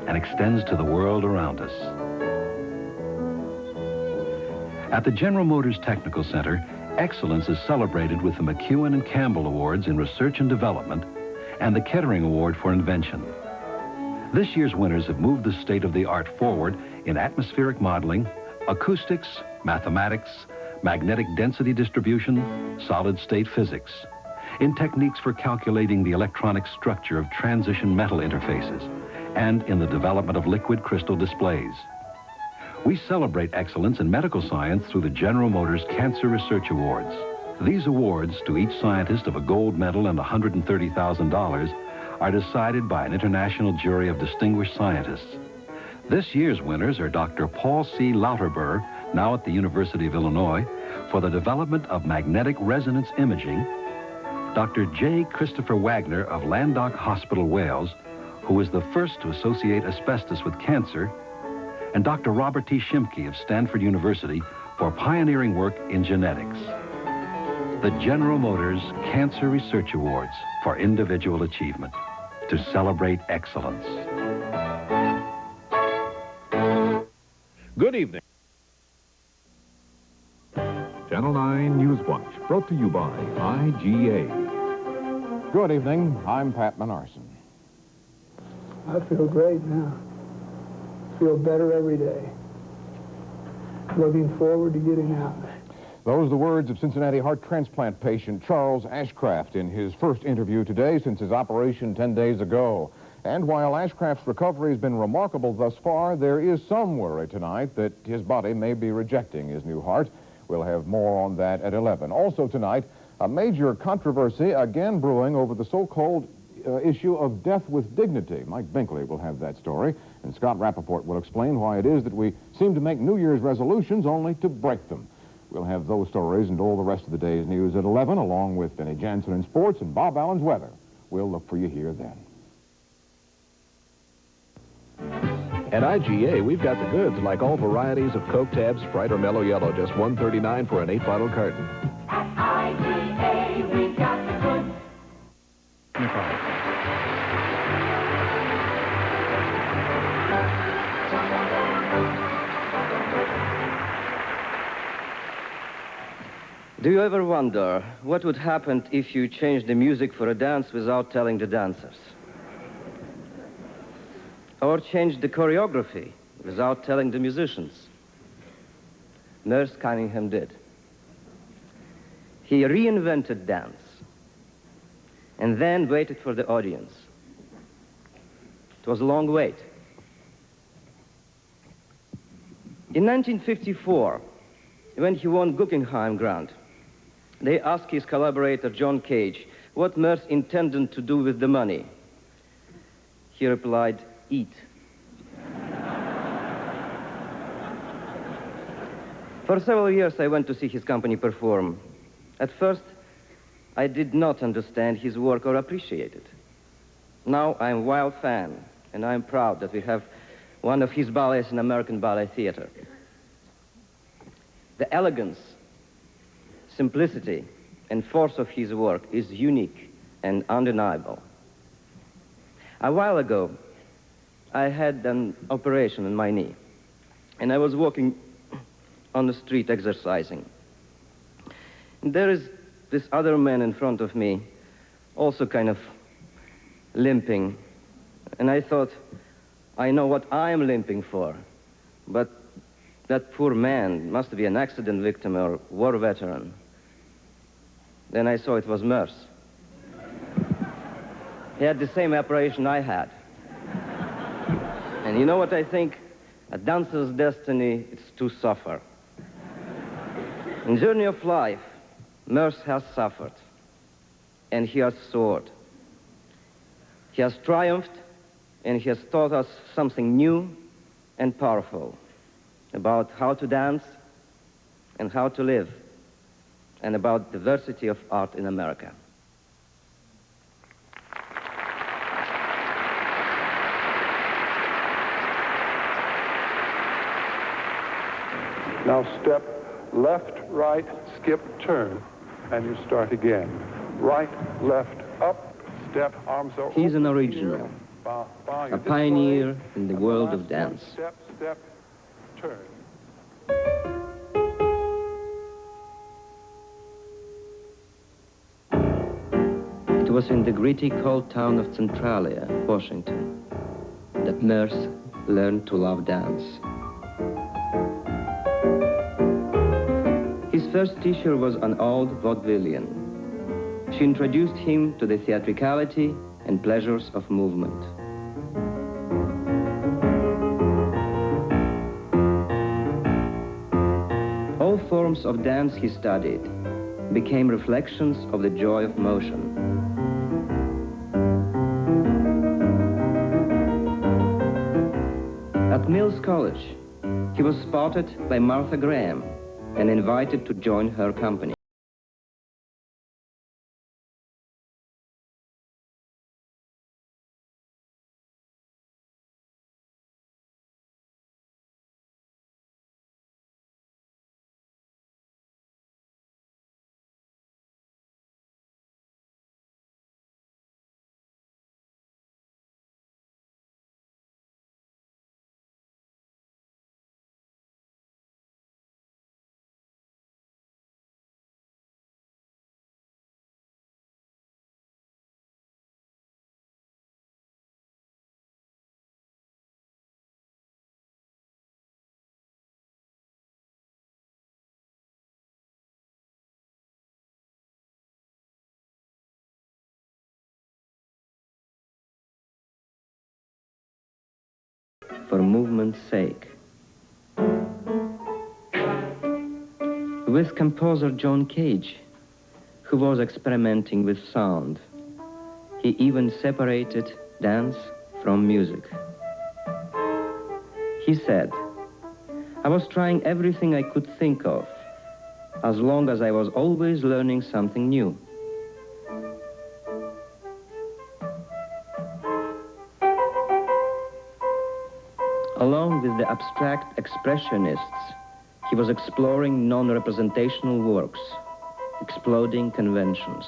S2: and extends to the world around us. At the General Motors Technical Center, excellence is celebrated with the McEwen and Campbell Awards in Research and Development and the Kettering Award for Invention. This year's winners have moved the state-of-the-art forward in atmospheric modeling, acoustics, mathematics, magnetic density distribution, solid-state physics, in techniques for calculating the electronic structure of transition metal interfaces, and in the development of liquid crystal displays. We celebrate excellence in medical science through the General Motors Cancer Research Awards. These awards, to each scientist of a gold medal and $130,000, are decided by an international jury of distinguished scientists. This year's winners are Dr. Paul C. Lauterbur, now at the University of Illinois, for the development of magnetic resonance imaging, Dr. J. Christopher Wagner of Landock Hospital, Wales, who was the first to associate asbestos with cancer, and Dr. Robert T. Shimke of Stanford University for pioneering work in genetics. The General Motors Cancer Research Awards for individual achievement, to celebrate excellence.
S17: Good evening. Channel 9 News Watch, brought to you by IGA.
S21: Good evening. I'm Pat Menarson.
S24: I feel great now. Feel better every day. Looking forward to getting out.
S21: Those are the words of Cincinnati heart transplant patient Charles Ashcraft in his first interview today since his operation 10 days ago. And while Ashcraft's recovery has been remarkable thus far, there is some worry tonight that his body may be rejecting his new heart. We'll have more on that at 11. Also tonight, a major controversy again brewing over the so-called issue of death with dignity. Mike Binkley will have that story, and Scott Rappaport will explain why it is that we seem to make New Year's resolutions only to break them. We'll have those stories and all the rest of the day's news at 11, along with Benny Jansen in sports and Bob Allen's weather. We'll look for you here then.
S25: At IGA, we've got the goods, like all varieties of Coke Tab, Sprite, or Mellow Yellow, just $1.39 for an 8-bottle carton.
S26: At IGA, we've got the goods.
S27: Do you ever wonder what would happen if you changed the music for a dance without telling the dancers? Or changed the choreography without telling the musicians? Merce Cunningham did. He reinvented dance and then waited for the audience. It was a long wait. In 1954, when he won Guggenheim Grant, they asked his collaborator, John Cage, what Merce intended to do with the money. He replied, eat. For several years, I went to see his company perform. At first, I did not understand his work or appreciate it. Now, I'm a wild fan, and I'm proud that we have one of his ballets in American Ballet Theater. The elegance, simplicity, and force of his work is unique and undeniable. A while ago, I had an operation on my knee, and I was walking on the street exercising. And there is this other man in front of me, also kind of limping, and I thought, I know what I'm limping for, but that poor man must be an accident victim or war veteran. Then I saw it was Merce. He had the same operation I had. And you know what I think? A dancer's destiny is to suffer. In Journey of Life, Merce has suffered, and he has soared. He has triumphed, and he has taught us something new and powerful about how to dance and how to live, and about diversity of art in America.
S6: Now step left, right, skip, turn, and you start again. Right, left, up, step, arms are
S27: He's an original, a pioneer in the world of dance.
S6: Step, step, turn.
S27: It was in the gritty, cold town of Centralia, Washington, that Merce learned to love dance. His first teacher was an old vaudevillian. She introduced him to the theatricality and pleasures of movement. All forms of dance he studied became reflections of the joy of motion. At Mills College, he was spotted by Martha Graham and invited to join her company. For movement's sake. With composer John Cage, who was experimenting with sound, he even separated dance from music. He said, "I was trying everything I could think of, as long as I was always learning something new." Along with the abstract expressionists, he was exploring non-representational works, exploding conventions.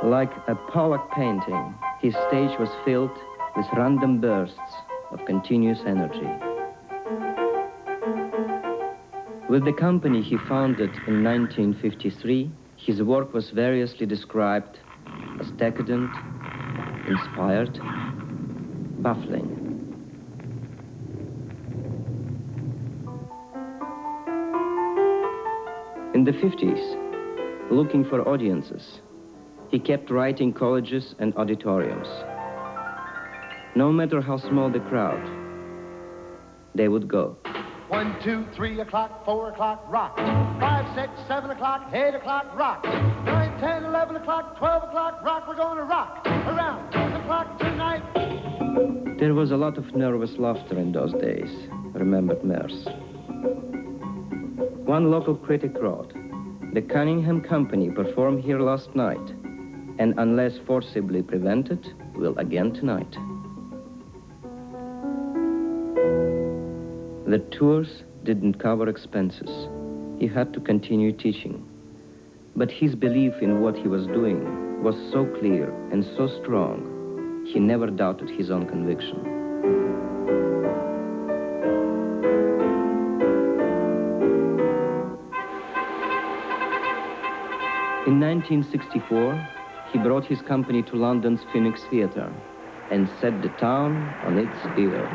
S27: Like a Pollock painting, his stage was filled with random bursts of continuous energy. With the company he founded in 1953, his work was variously described as decadent, inspired, baffling. In the 50s, looking for audiences, he kept writing colleges and auditoriums. No matter how small the crowd, they would go.
S7: 1, 2, 3 o'clock, 4 o'clock, rock. 5, 6, 7 o'clock, 8 o'clock, rock. 9, 10, 11 o'clock, 12 o'clock, rock. We're going to rock around 10 o'clock tonight.
S27: There was a lot of nervous laughter in those days, remembered Merce. One local critic wrote, "The Cunningham Company performed here last night, and unless forcibly prevented, will again tonight." The tours didn't cover expenses. He had to continue teaching. But his belief in what he was doing was so clear and so strong, he never doubted his own conviction. In 1964, he brought his company to London's Phoenix Theatre and set the town on its ear.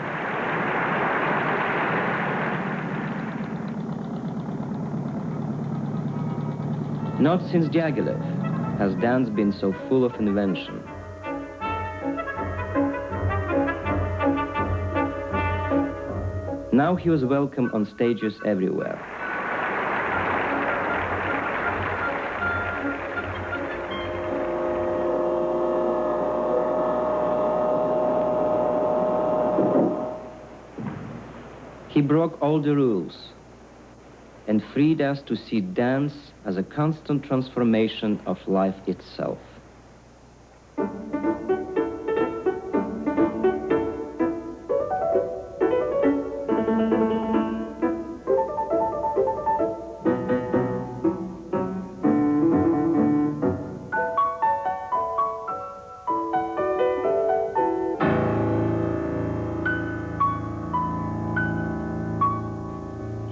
S27: Not since Diaghilev has dance been so full of invention. Now he was welcome on stages everywhere. He broke all the rules and freed us to see dance as a constant transformation of life itself.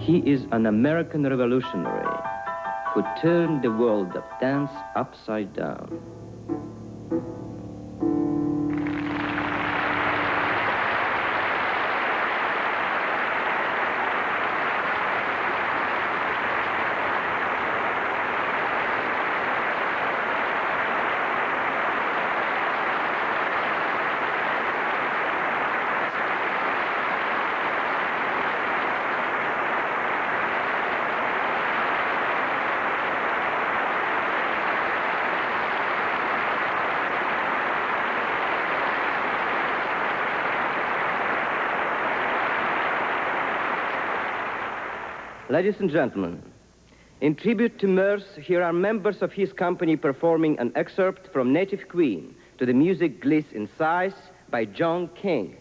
S27: He is an American revolutionary who turned the world of dance upside down. Ladies and gentlemen, in tribute to Merce, here are members of his company performing an excerpt from Native Queen to the music Gliss in Sighs by John King.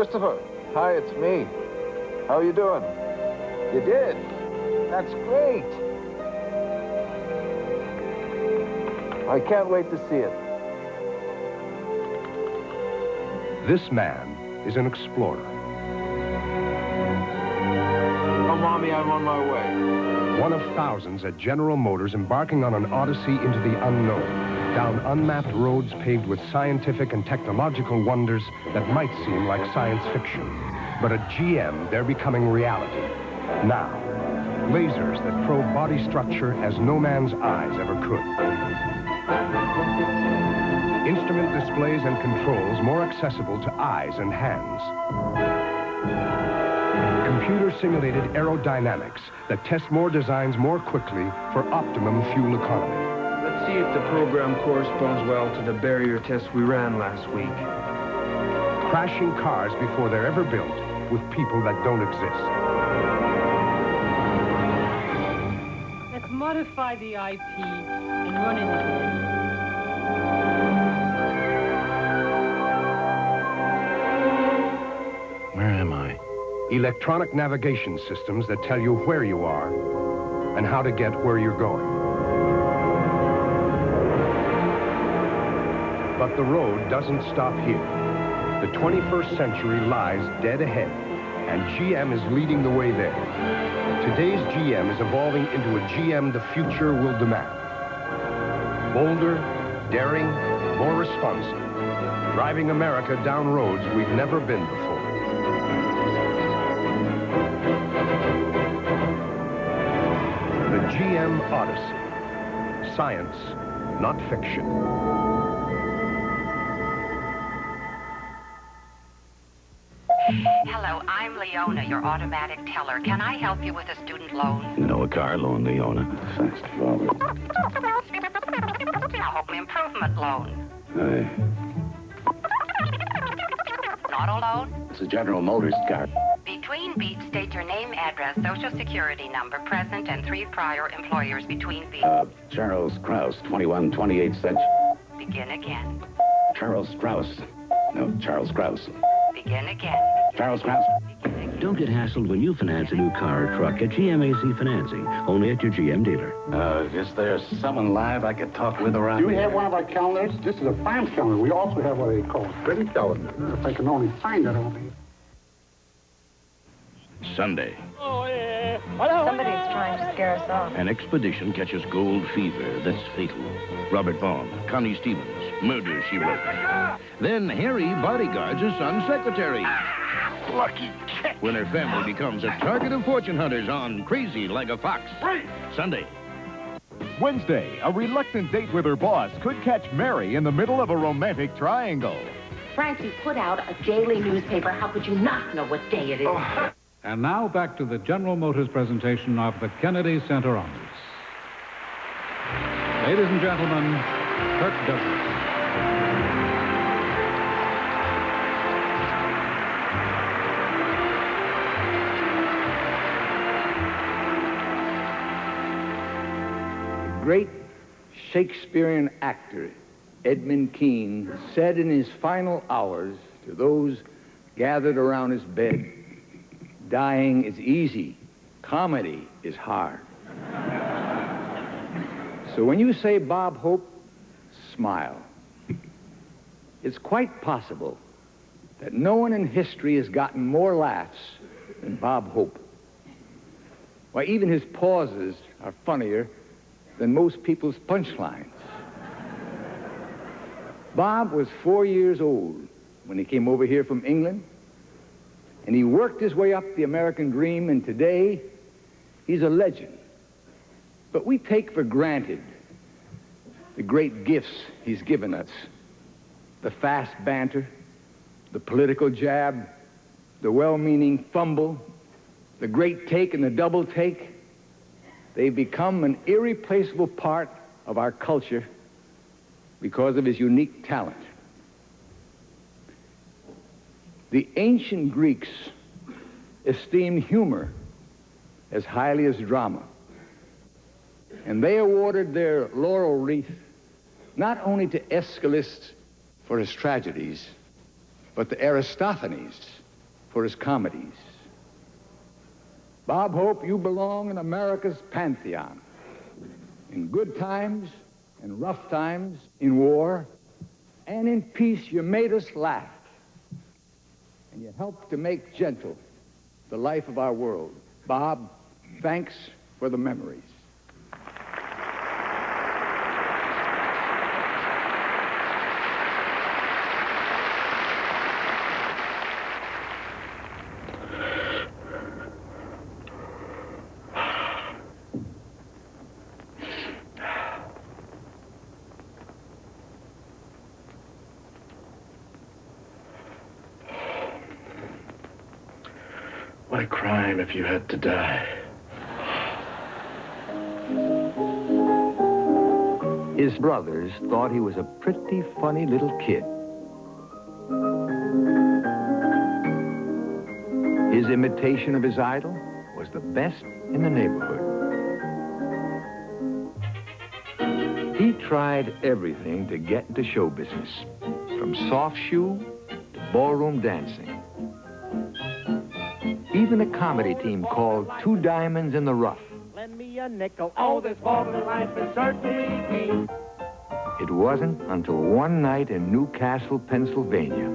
S10: Christopher, hi, it's me. How are you doing? You did? That's great. I can't wait to see it.
S1: This man is an explorer.
S10: Oh, Mommy, I'm on my way.
S1: One of thousands at General Motors embarking on an odyssey into the unknown, down unmapped roads paved with scientific and technological wonders that might seem like science fiction. But at GM, they're becoming reality. Now, lasers that probe body structure as no man's eyes ever could. Instrument displays and controls more accessible to eyes and hands. Computer-simulated aerodynamics that test more designs more quickly for optimum fuel economy.
S8: Let's see if the program corresponds well to the barrier test we ran last week.
S1: Crashing cars before they're ever built with people that don't exist.
S9: Let's modify the IP and run it again.
S1: Where am I? Electronic navigation systems that tell you where you are and how to get where you're going. But the road doesn't stop here. The 21st century lies dead ahead, and GM is leading the way there. Today's GM is evolving into a GM the future will demand. Bolder, daring, more responsive, driving America down roads we've never been before. The GM Odyssey. Science, not fiction.
S11: Hello, I'm Leona, your automatic teller. Can I help you with a student loan?
S12: No, a car loan, Leona. Fast forward.
S11: A home improvement loan.
S12: Aye.
S11: Auto loan?
S12: It's a General Motors car.
S11: Between beats, state your name, address, social security number, present, and 3 prior employers between beats.
S12: Charles Krause, 2128 Century.
S11: Begin again.
S12: Charles Krause. No, Charles Krause.
S11: Begin again.
S12: Charles Krause.
S13: Don't get hassled when you finance a new car or truck at GMAC Financing, only at your GM dealer.
S12: Is there someone live I could talk with around
S23: Do you
S12: here?
S23: have one of our calendars? This is a farm calendar. We also have what they call a printed calendar. If I can only find it on me.
S12: Sunday.
S16: Somebody's trying to scare us off.
S12: An expedition catches gold fever that's fatal. Robert Vaughn, Connie Stevens, murder, she wrote. Then Harry bodyguards her son's secretary.
S23: Lucky cat.
S12: When her family becomes a target of fortune hunters on Crazy Like a Fox. Sunday.
S17: Wednesday, a reluctant date with her boss could catch Mary in the middle of a romantic triangle.
S28: Frankie put out a daily newspaper. How could you not know what day it is?
S19: And now back to the General Motors presentation of the Kennedy Center Honors. Ladies and gentlemen, Kirk Douglas.
S3: Great Shakespearean actor Edmund Kean said in his final hours to those gathered around his bed, dying is easy, comedy is hard. So when you say Bob Hope, smile. It's quite possible that no one in history has gotten more laughs than Bob Hope. Why, even his pauses are funnier than most people's punchlines. Bob was 4 years old when he came over here from England, and he worked his way up the American dream, and today, he's a legend. But we take for granted the great gifts he's given us. The fast banter, the political jab, the well-meaning fumble, the great take and the double take. They've become an irreplaceable part of our culture because of his unique talent. The ancient Greeks esteemed humor as highly as drama, and they awarded their laurel wreath not only to Aeschylus for his tragedies, but to Aristophanes for his comedies. Bob Hope, you belong in America's pantheon. In good times, in rough times, in war, and in peace, you made us laugh. And you helped to make gentle the life of our world. Bob, thanks for the memories.
S12: What a crime if you had to die.
S2: His brothers thought he was a pretty funny little kid. His imitation of his idol was the best in the neighborhood. He tried everything to get into show business, from soft shoe to ballroom dancing. Even a comedy team called Two Diamonds in the Rough.
S4: Lend me a nickel. Oh, this ballroom life is certainly keen.
S2: It wasn't until one night in Newcastle, Pennsylvania,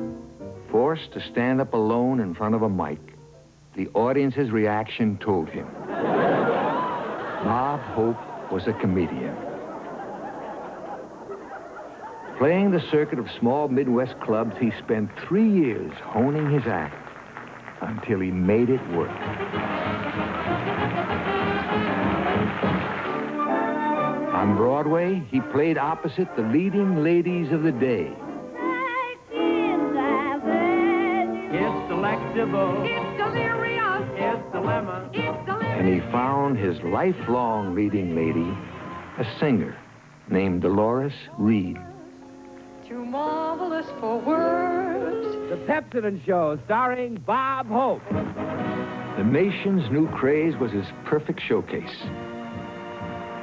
S2: forced to stand up alone in front of a mic, the audience's reaction told him. Bob Hope was a comedian. Playing the circuit of small Midwest clubs, he spent 3 years honing his act until he made it work. On Broadway, he played opposite the leading ladies of the day.
S4: It's delectable.
S26: It's delirious.
S4: It's dilemma.
S26: It's delirious.
S2: And he found his lifelong leading lady, a singer named Dolores Reed.
S9: Too marvelous for words.
S4: The Pepsodent Show, starring Bob Hope.
S2: The nation's new craze was his perfect showcase.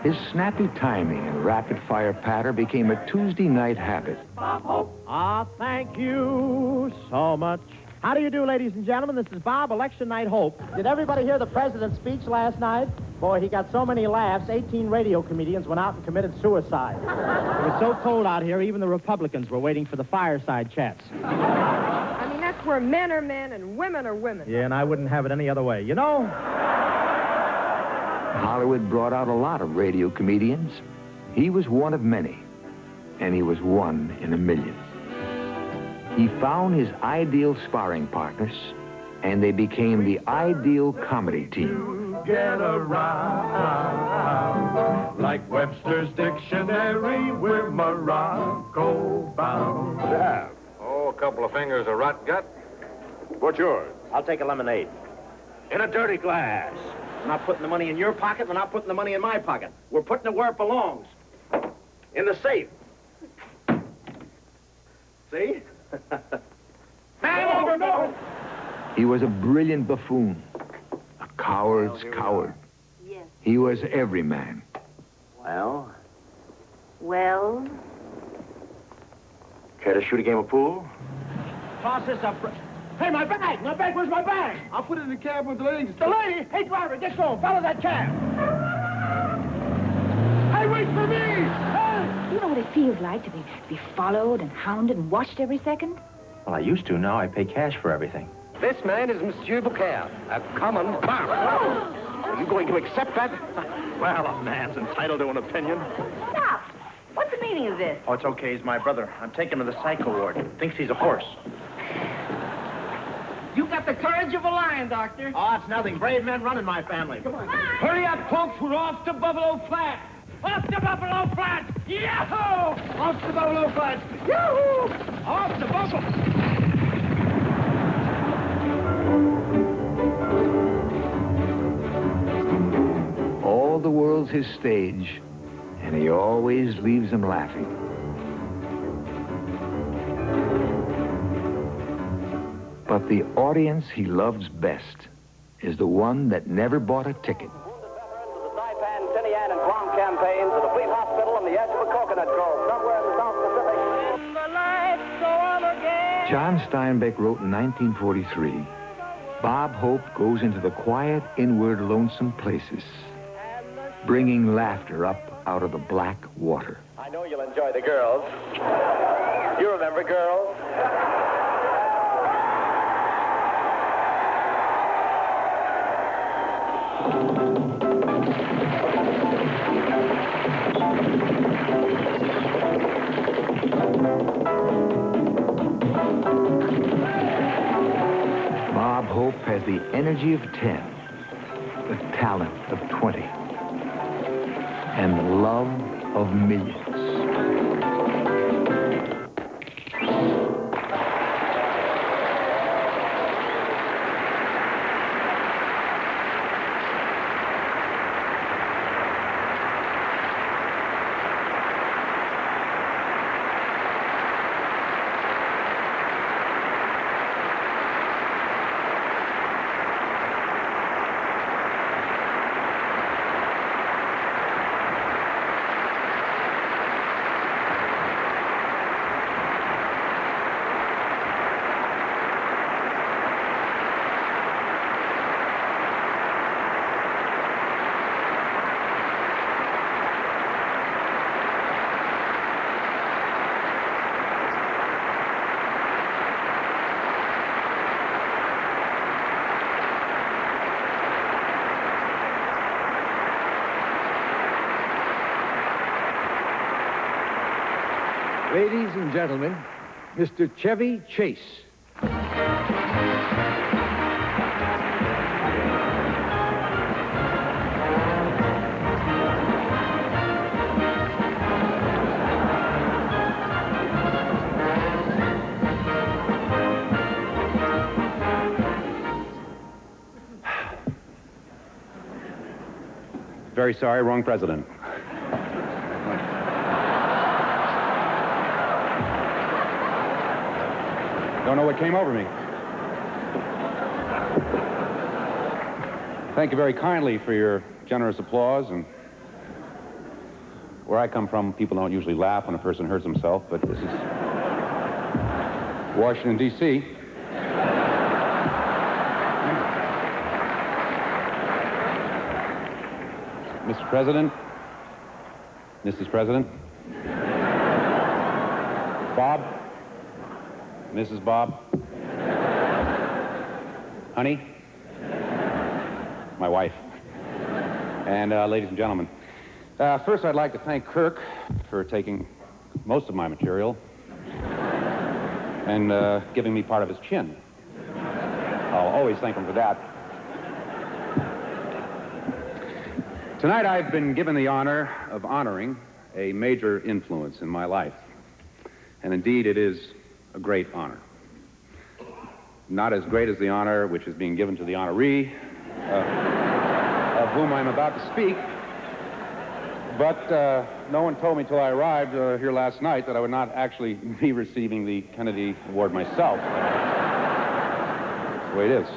S2: His snappy timing and rapid-fire patter became a Tuesday night habit.
S4: Bob Hope. Thank you so much. How do you do, ladies and gentlemen? This is Bob, Election Night Hope. Did everybody hear the president's speech last night? Boy, he got so many laughs, 18 radio comedians went out and committed suicide. It was so cold out here, even the Republicans were waiting for the fireside chats.
S9: I mean, that's where men are men and women are women.
S4: Yeah, and I wouldn't have it any other way. You know?
S2: Hollywood brought out a lot of radio comedians. He was one of many, and he was one in a million. He found his ideal sparring partners, and they became the ideal comedy team.
S26: Get around like Webster's dictionary, we're Morocco bound.
S5: Yeah. Oh, a couple of fingers of rot gut. What's yours?
S4: I'll take a lemonade.
S5: In a dirty glass.
S4: I'm not putting the money in your pocket, we're not putting the money in my pocket. We're putting it where it belongs. In the safe. See?
S5: No.
S2: He was a brilliant buffoon, a coward's coward.
S28: Yes.
S2: He was every man.
S5: Well,
S28: Well,
S5: care to shoot a game of pool?
S4: Toss this up. Hey, my bag! My bag, where's my bag?
S5: I'll put it in the cab with the ladies.
S4: The lady! Hey, driver, get going. Follow that cab. Hey, wait for me! Hey!
S14: You know what it feels like to be followed and hounded and watched every second?
S5: Well, I used to. Now I pay cash for everything.
S1: This man is Monsieur Beaucaire, a common barber. Are you going to accept that?
S5: Well, a man's entitled to an opinion.
S28: stop. What's the meaning of this?
S5: Oh, it's okay. He's my brother. I'm taking him to the psycho ward. Thinks he's a horse.
S9: You got the courage of a lion, Doctor.
S4: Oh, it's nothing. Brave men run in my family. Come on.
S9: Hurry up, folks. We're off to Buffalo Flat. Off to Buffalo Flat. Yahoo! Off to Buffalo Flat. Yahoo! Off to Buffalo.
S2: All the world's his stage, and he always leaves them laughing. But the audience he loves best is the one that never bought a ticket.
S4: Tinian and Guam campaign to the Fleet Hospital on the edge of a coconut grove, somewhere in the South Pacific.
S2: John Steinbeck wrote in 1943, Bob Hope goes into the quiet, inward, lonesome places, bringing laughter up out of the black water.
S4: I know you'll enjoy the girls. You remember girls?
S2: Bob Hope has the energy of 10, the talent of 20, and the love of millions.
S3: Ladies and gentlemen, Mr. Chevy Chase.
S6: Very sorry, wrong president. Don't know what came over me. Thank you very kindly for your generous applause. And where I come from, people don't usually laugh when a person hurts himself, but this is Washington, D.C. Mr. President, Mrs. President, Bob, Mrs. Bob, honey, my wife, and ladies and gentlemen. First, I'd like to thank Kirk for taking most of my material and giving me part of his chin. I'll always thank him for that. Tonight, I've been given the honor of honoring a major influence in my life. And indeed, it is a great honor. Not as great as the honor which is being given to the honoree, of whom I'm about to speak. But no one told me till I arrived here last night that I would not actually be receiving the Kennedy Award myself. That's the way it is.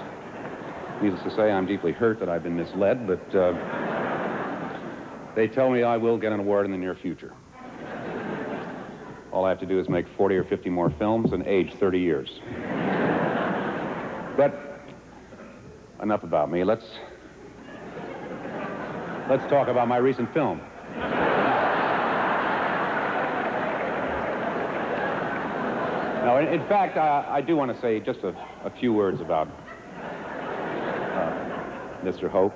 S6: Needless to say, I'm deeply hurt that I've been misled, but they tell me I will get an award in the near future. All I have to do is make 40 or 50 more films and age 30 years. But enough about me. Let's talk about my recent film. Now, in fact, I do want to say just a few words about Mr. Hope.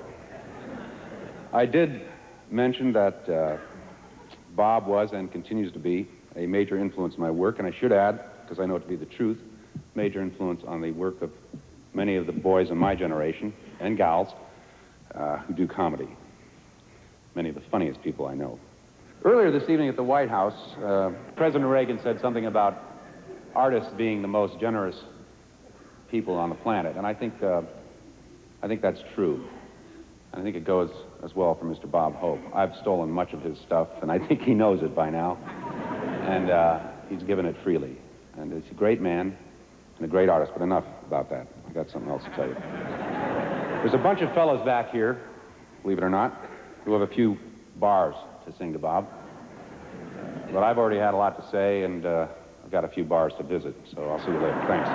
S6: I did mention that Bob was and continues to be a major influence in my work, and I should add, because I know it to be the truth, major influence on the work of many of the boys in my generation, and gals, who do comedy. Many of the funniest people I know. Earlier this evening at the White House, President Reagan said something about artists being the most generous people on the planet, and I think that's true. And I think it goes as well for Mr. Bob Hope. I've stolen much of his stuff, and I think he knows it by now. And he's given it freely. And he's a great man and a great artist, but enough about that. I got something else to tell you. There's a bunch of fellows back here, believe it or not, who have a few bars to sing to Bob. But I've already had a lot to say, and I've got a few bars to visit, so I'll see you later. Thanks.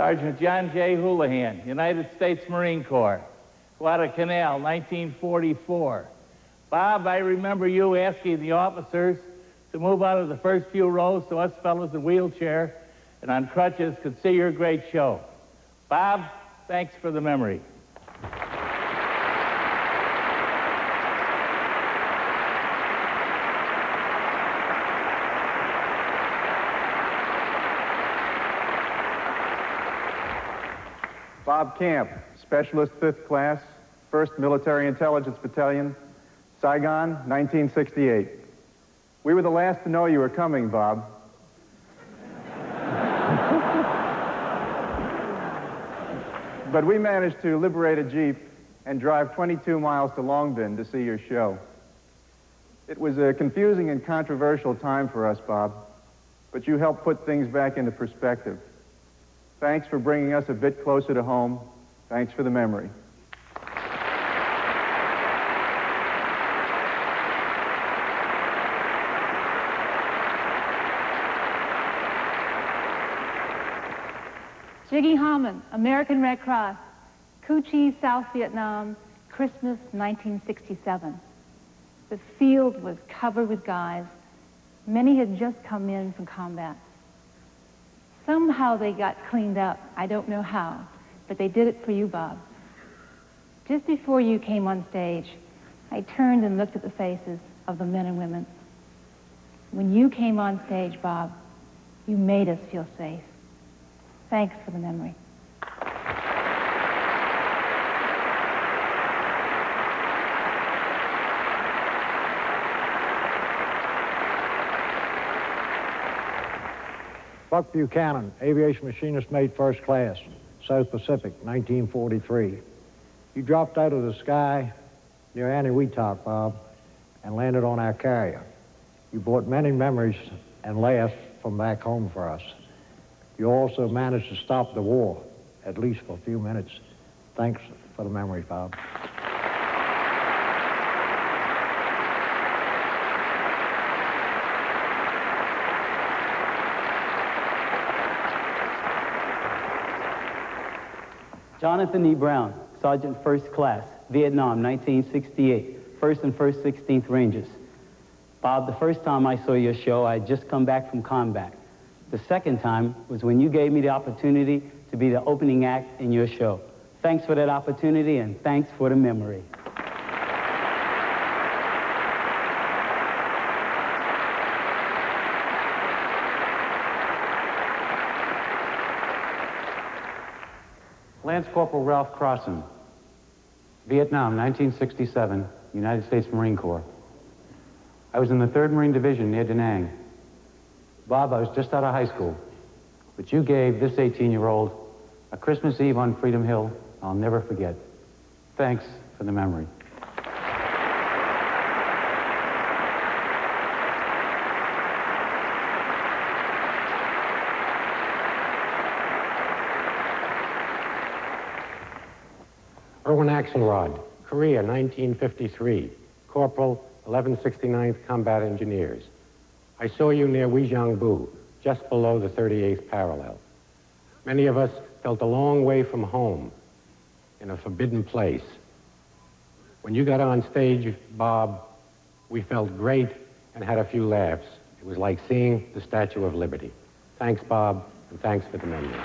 S9: Sergeant John J. Houlihan, United States Marine Corps, Guadalcanal, 1944. Bob, I remember you asking the officers to move out of the first few rows so us fellows in wheelchair and on crutches could see your great show. Bob, thanks for the memory.
S7: Bob Camp, Specialist 5th Class, 1st Military Intelligence Battalion, Saigon, 1968. We were the last to know you were coming, Bob. But we managed to liberate a Jeep and drive 22 miles to Long Binh to see your show. It was a confusing and controversial time for us, Bob, but you helped put things back into perspective. Thanks for bringing us a bit closer to home. Thanks for the memory.
S15: Jiggy Hammond, American Red Cross, Cu Chi, South Vietnam, Christmas 1967. The field was covered with guys. Many had just come in from combat. Somehow they got cleaned up. I don't know how, but they did it for you, Bob. Just before you came on stage, I turned and looked at the faces of the men and women. When you came on stage, Bob, you made us feel safe. Thanks for the memory.
S18: Buck Buchanan, aviation machinist mate first class, South Pacific, 1943. You dropped out of the sky near Eniwetok, Bob, and landed on our carrier. You brought many memories and laughs from back home for us. You also managed to stop the war, at least for a few minutes. Thanks for the memory, Bob.
S20: Jonathan E. Brown, Sergeant First Class, Vietnam, 1968, 1st and 1st 16th Rangers. Bob, the first time I saw your show, I had just come back from combat. The second time was when you gave me the opportunity to be the opening act in your show. Thanks for that opportunity, and thanks for the memory.
S19: Lance Corporal Ralph Crossan, Vietnam, 1967, United States Marine Corps. I was in the 3rd Marine Division near Da Nang. Bob, I was just out of high school, but you gave this 18-year-old a Christmas Eve on Freedom Hill I'll never forget. Thanks for the memory.
S23: Erwin Axelrod, Korea, 1953, Corporal, 1169th Combat Engineers. I saw you near Uijiangbu, just below the 38th parallel. Many of us felt a long way from home, in a forbidden place. When you got on stage, Bob, we felt great and had a few laughs. It was like seeing the Statue of Liberty. Thanks, Bob, and thanks for the memory.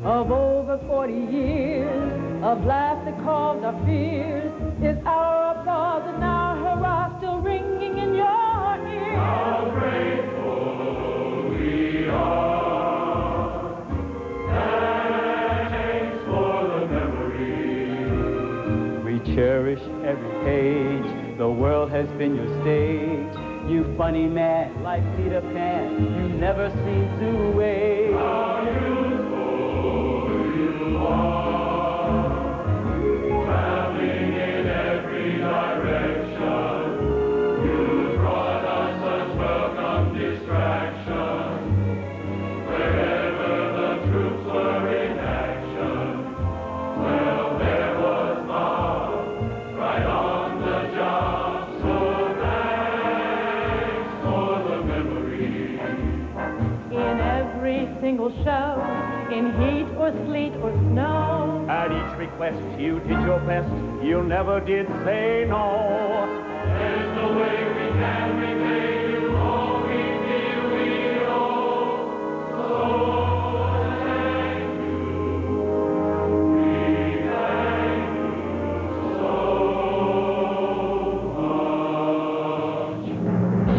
S21: Of over 40 years of life that caused our fears, is our applause and our hurrah still ringing in your ears? How grateful we are. Thanks for the memory.
S20: We cherish every page. The world has been your stage. You funny man like Peter Pan. You never seem to wait.
S21: How you are, traveling in every direction. You brought us such welcome distraction. Wherever the troops were in action, well, there show, in heat or sleet or snow.
S8: At each request you did your best, you never did say no. There's no way we can repay you all we feel we owe. So thank you, we thank you so much.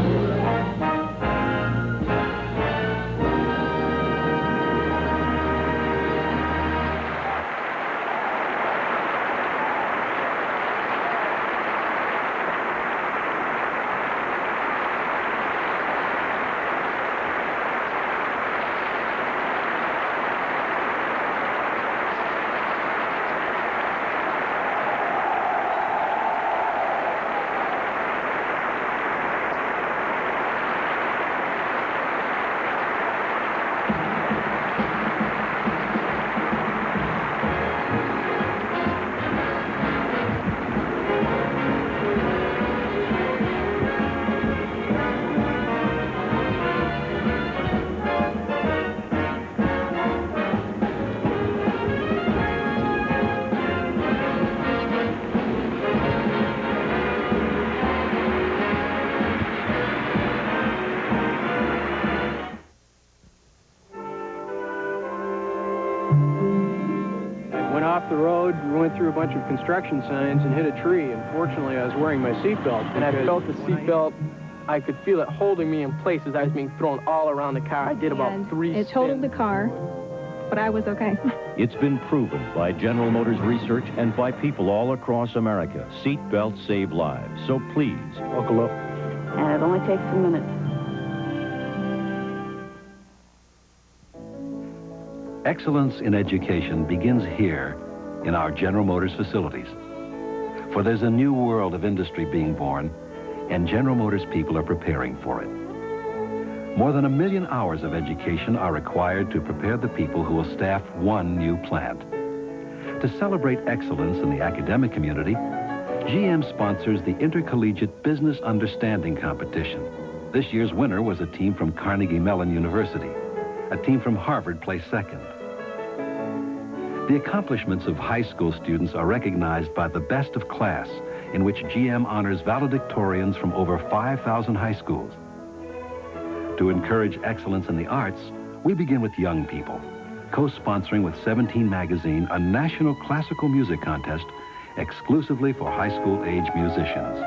S10: Off the road, we went through a bunch of construction signs and hit a tree. Unfortunately, I was wearing my seatbelt. And I felt the seatbelt, I could feel it holding me in place as I was being thrown all around the car. I did about 3 spins.
S11: It totaled the car, but I was okay.
S13: It's been proven by General Motors research and by people all across America. Seat belts save lives. So please, buckle up.
S11: And it only takes 2 minutes.
S22: Excellence in education begins here in our General Motors facilities. For there's a new world of industry being born, and General Motors people are preparing for it. More than 1 million hours of education are required to prepare the people who will staff one new plant. To celebrate excellence in the academic community, GM sponsors the Intercollegiate Business Understanding Competition. This year's winner was a team from Carnegie Mellon University. A team from Harvard placed second. The accomplishments of high school students are recognized by the best of class, in which GM honors valedictorians from over 5,000 high schools. To encourage excellence in the arts, we begin with young people, co-sponsoring with 17 Magazine a national classical music contest exclusively for high school age musicians.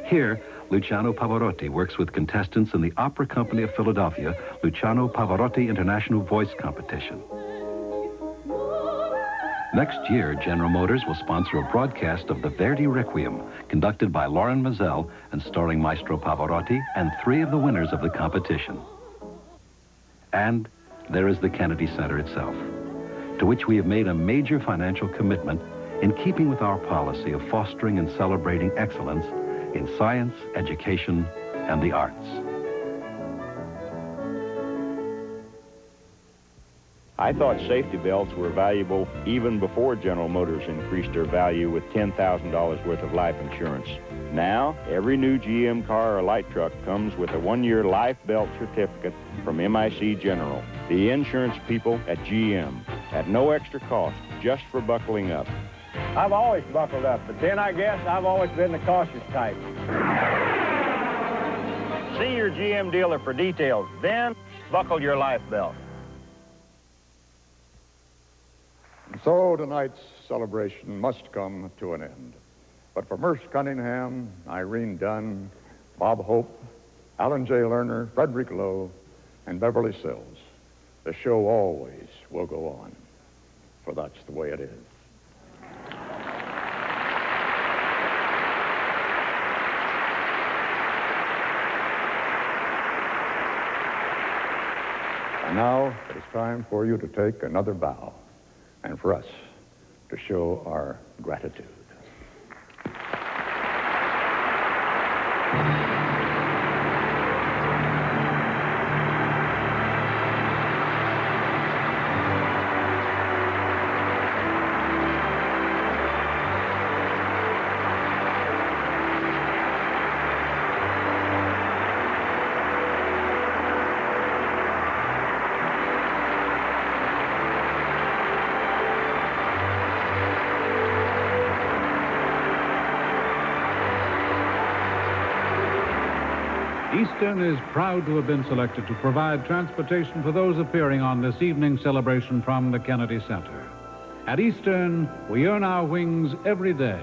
S22: Here, Luciano Pavarotti works with contestants in the Opera Company of Philadelphia, Luciano Pavarotti International Voice Competition. Next year, General Motors will sponsor a broadcast of the Verdi Requiem, conducted by Lauren Mazel and starring Maestro Pavarotti and 3 of the winners of the competition. And there is the Kennedy Center itself, to which we have made a major financial commitment in keeping with our policy of fostering and celebrating excellence in science, education, and the arts.
S24: I thought safety belts were valuable even before General Motors increased their value with $10,000 worth of life insurance. Now, every new GM car or light truck comes with a 1-year life belt certificate from MIC General, the insurance people at GM, at no extra cost, just for buckling up.
S10: I've always buckled up, but then I guess I've always been the cautious type.
S24: See your GM dealer for details, then buckle your life belt.
S25: So tonight's celebration must come to an end. But for Merce Cunningham, Irene Dunn, Bob Hope, Alan J. Lerner, Frederick Lowe, and Beverly Sills, the show always will go on, for that's the way it is. And now it is time for you to take another bow, and for us to show our gratitude.
S1: Eastern is proud to have been selected to provide transportation for those appearing on this evening's celebration from the Kennedy Center. At Eastern, we earn our wings every day.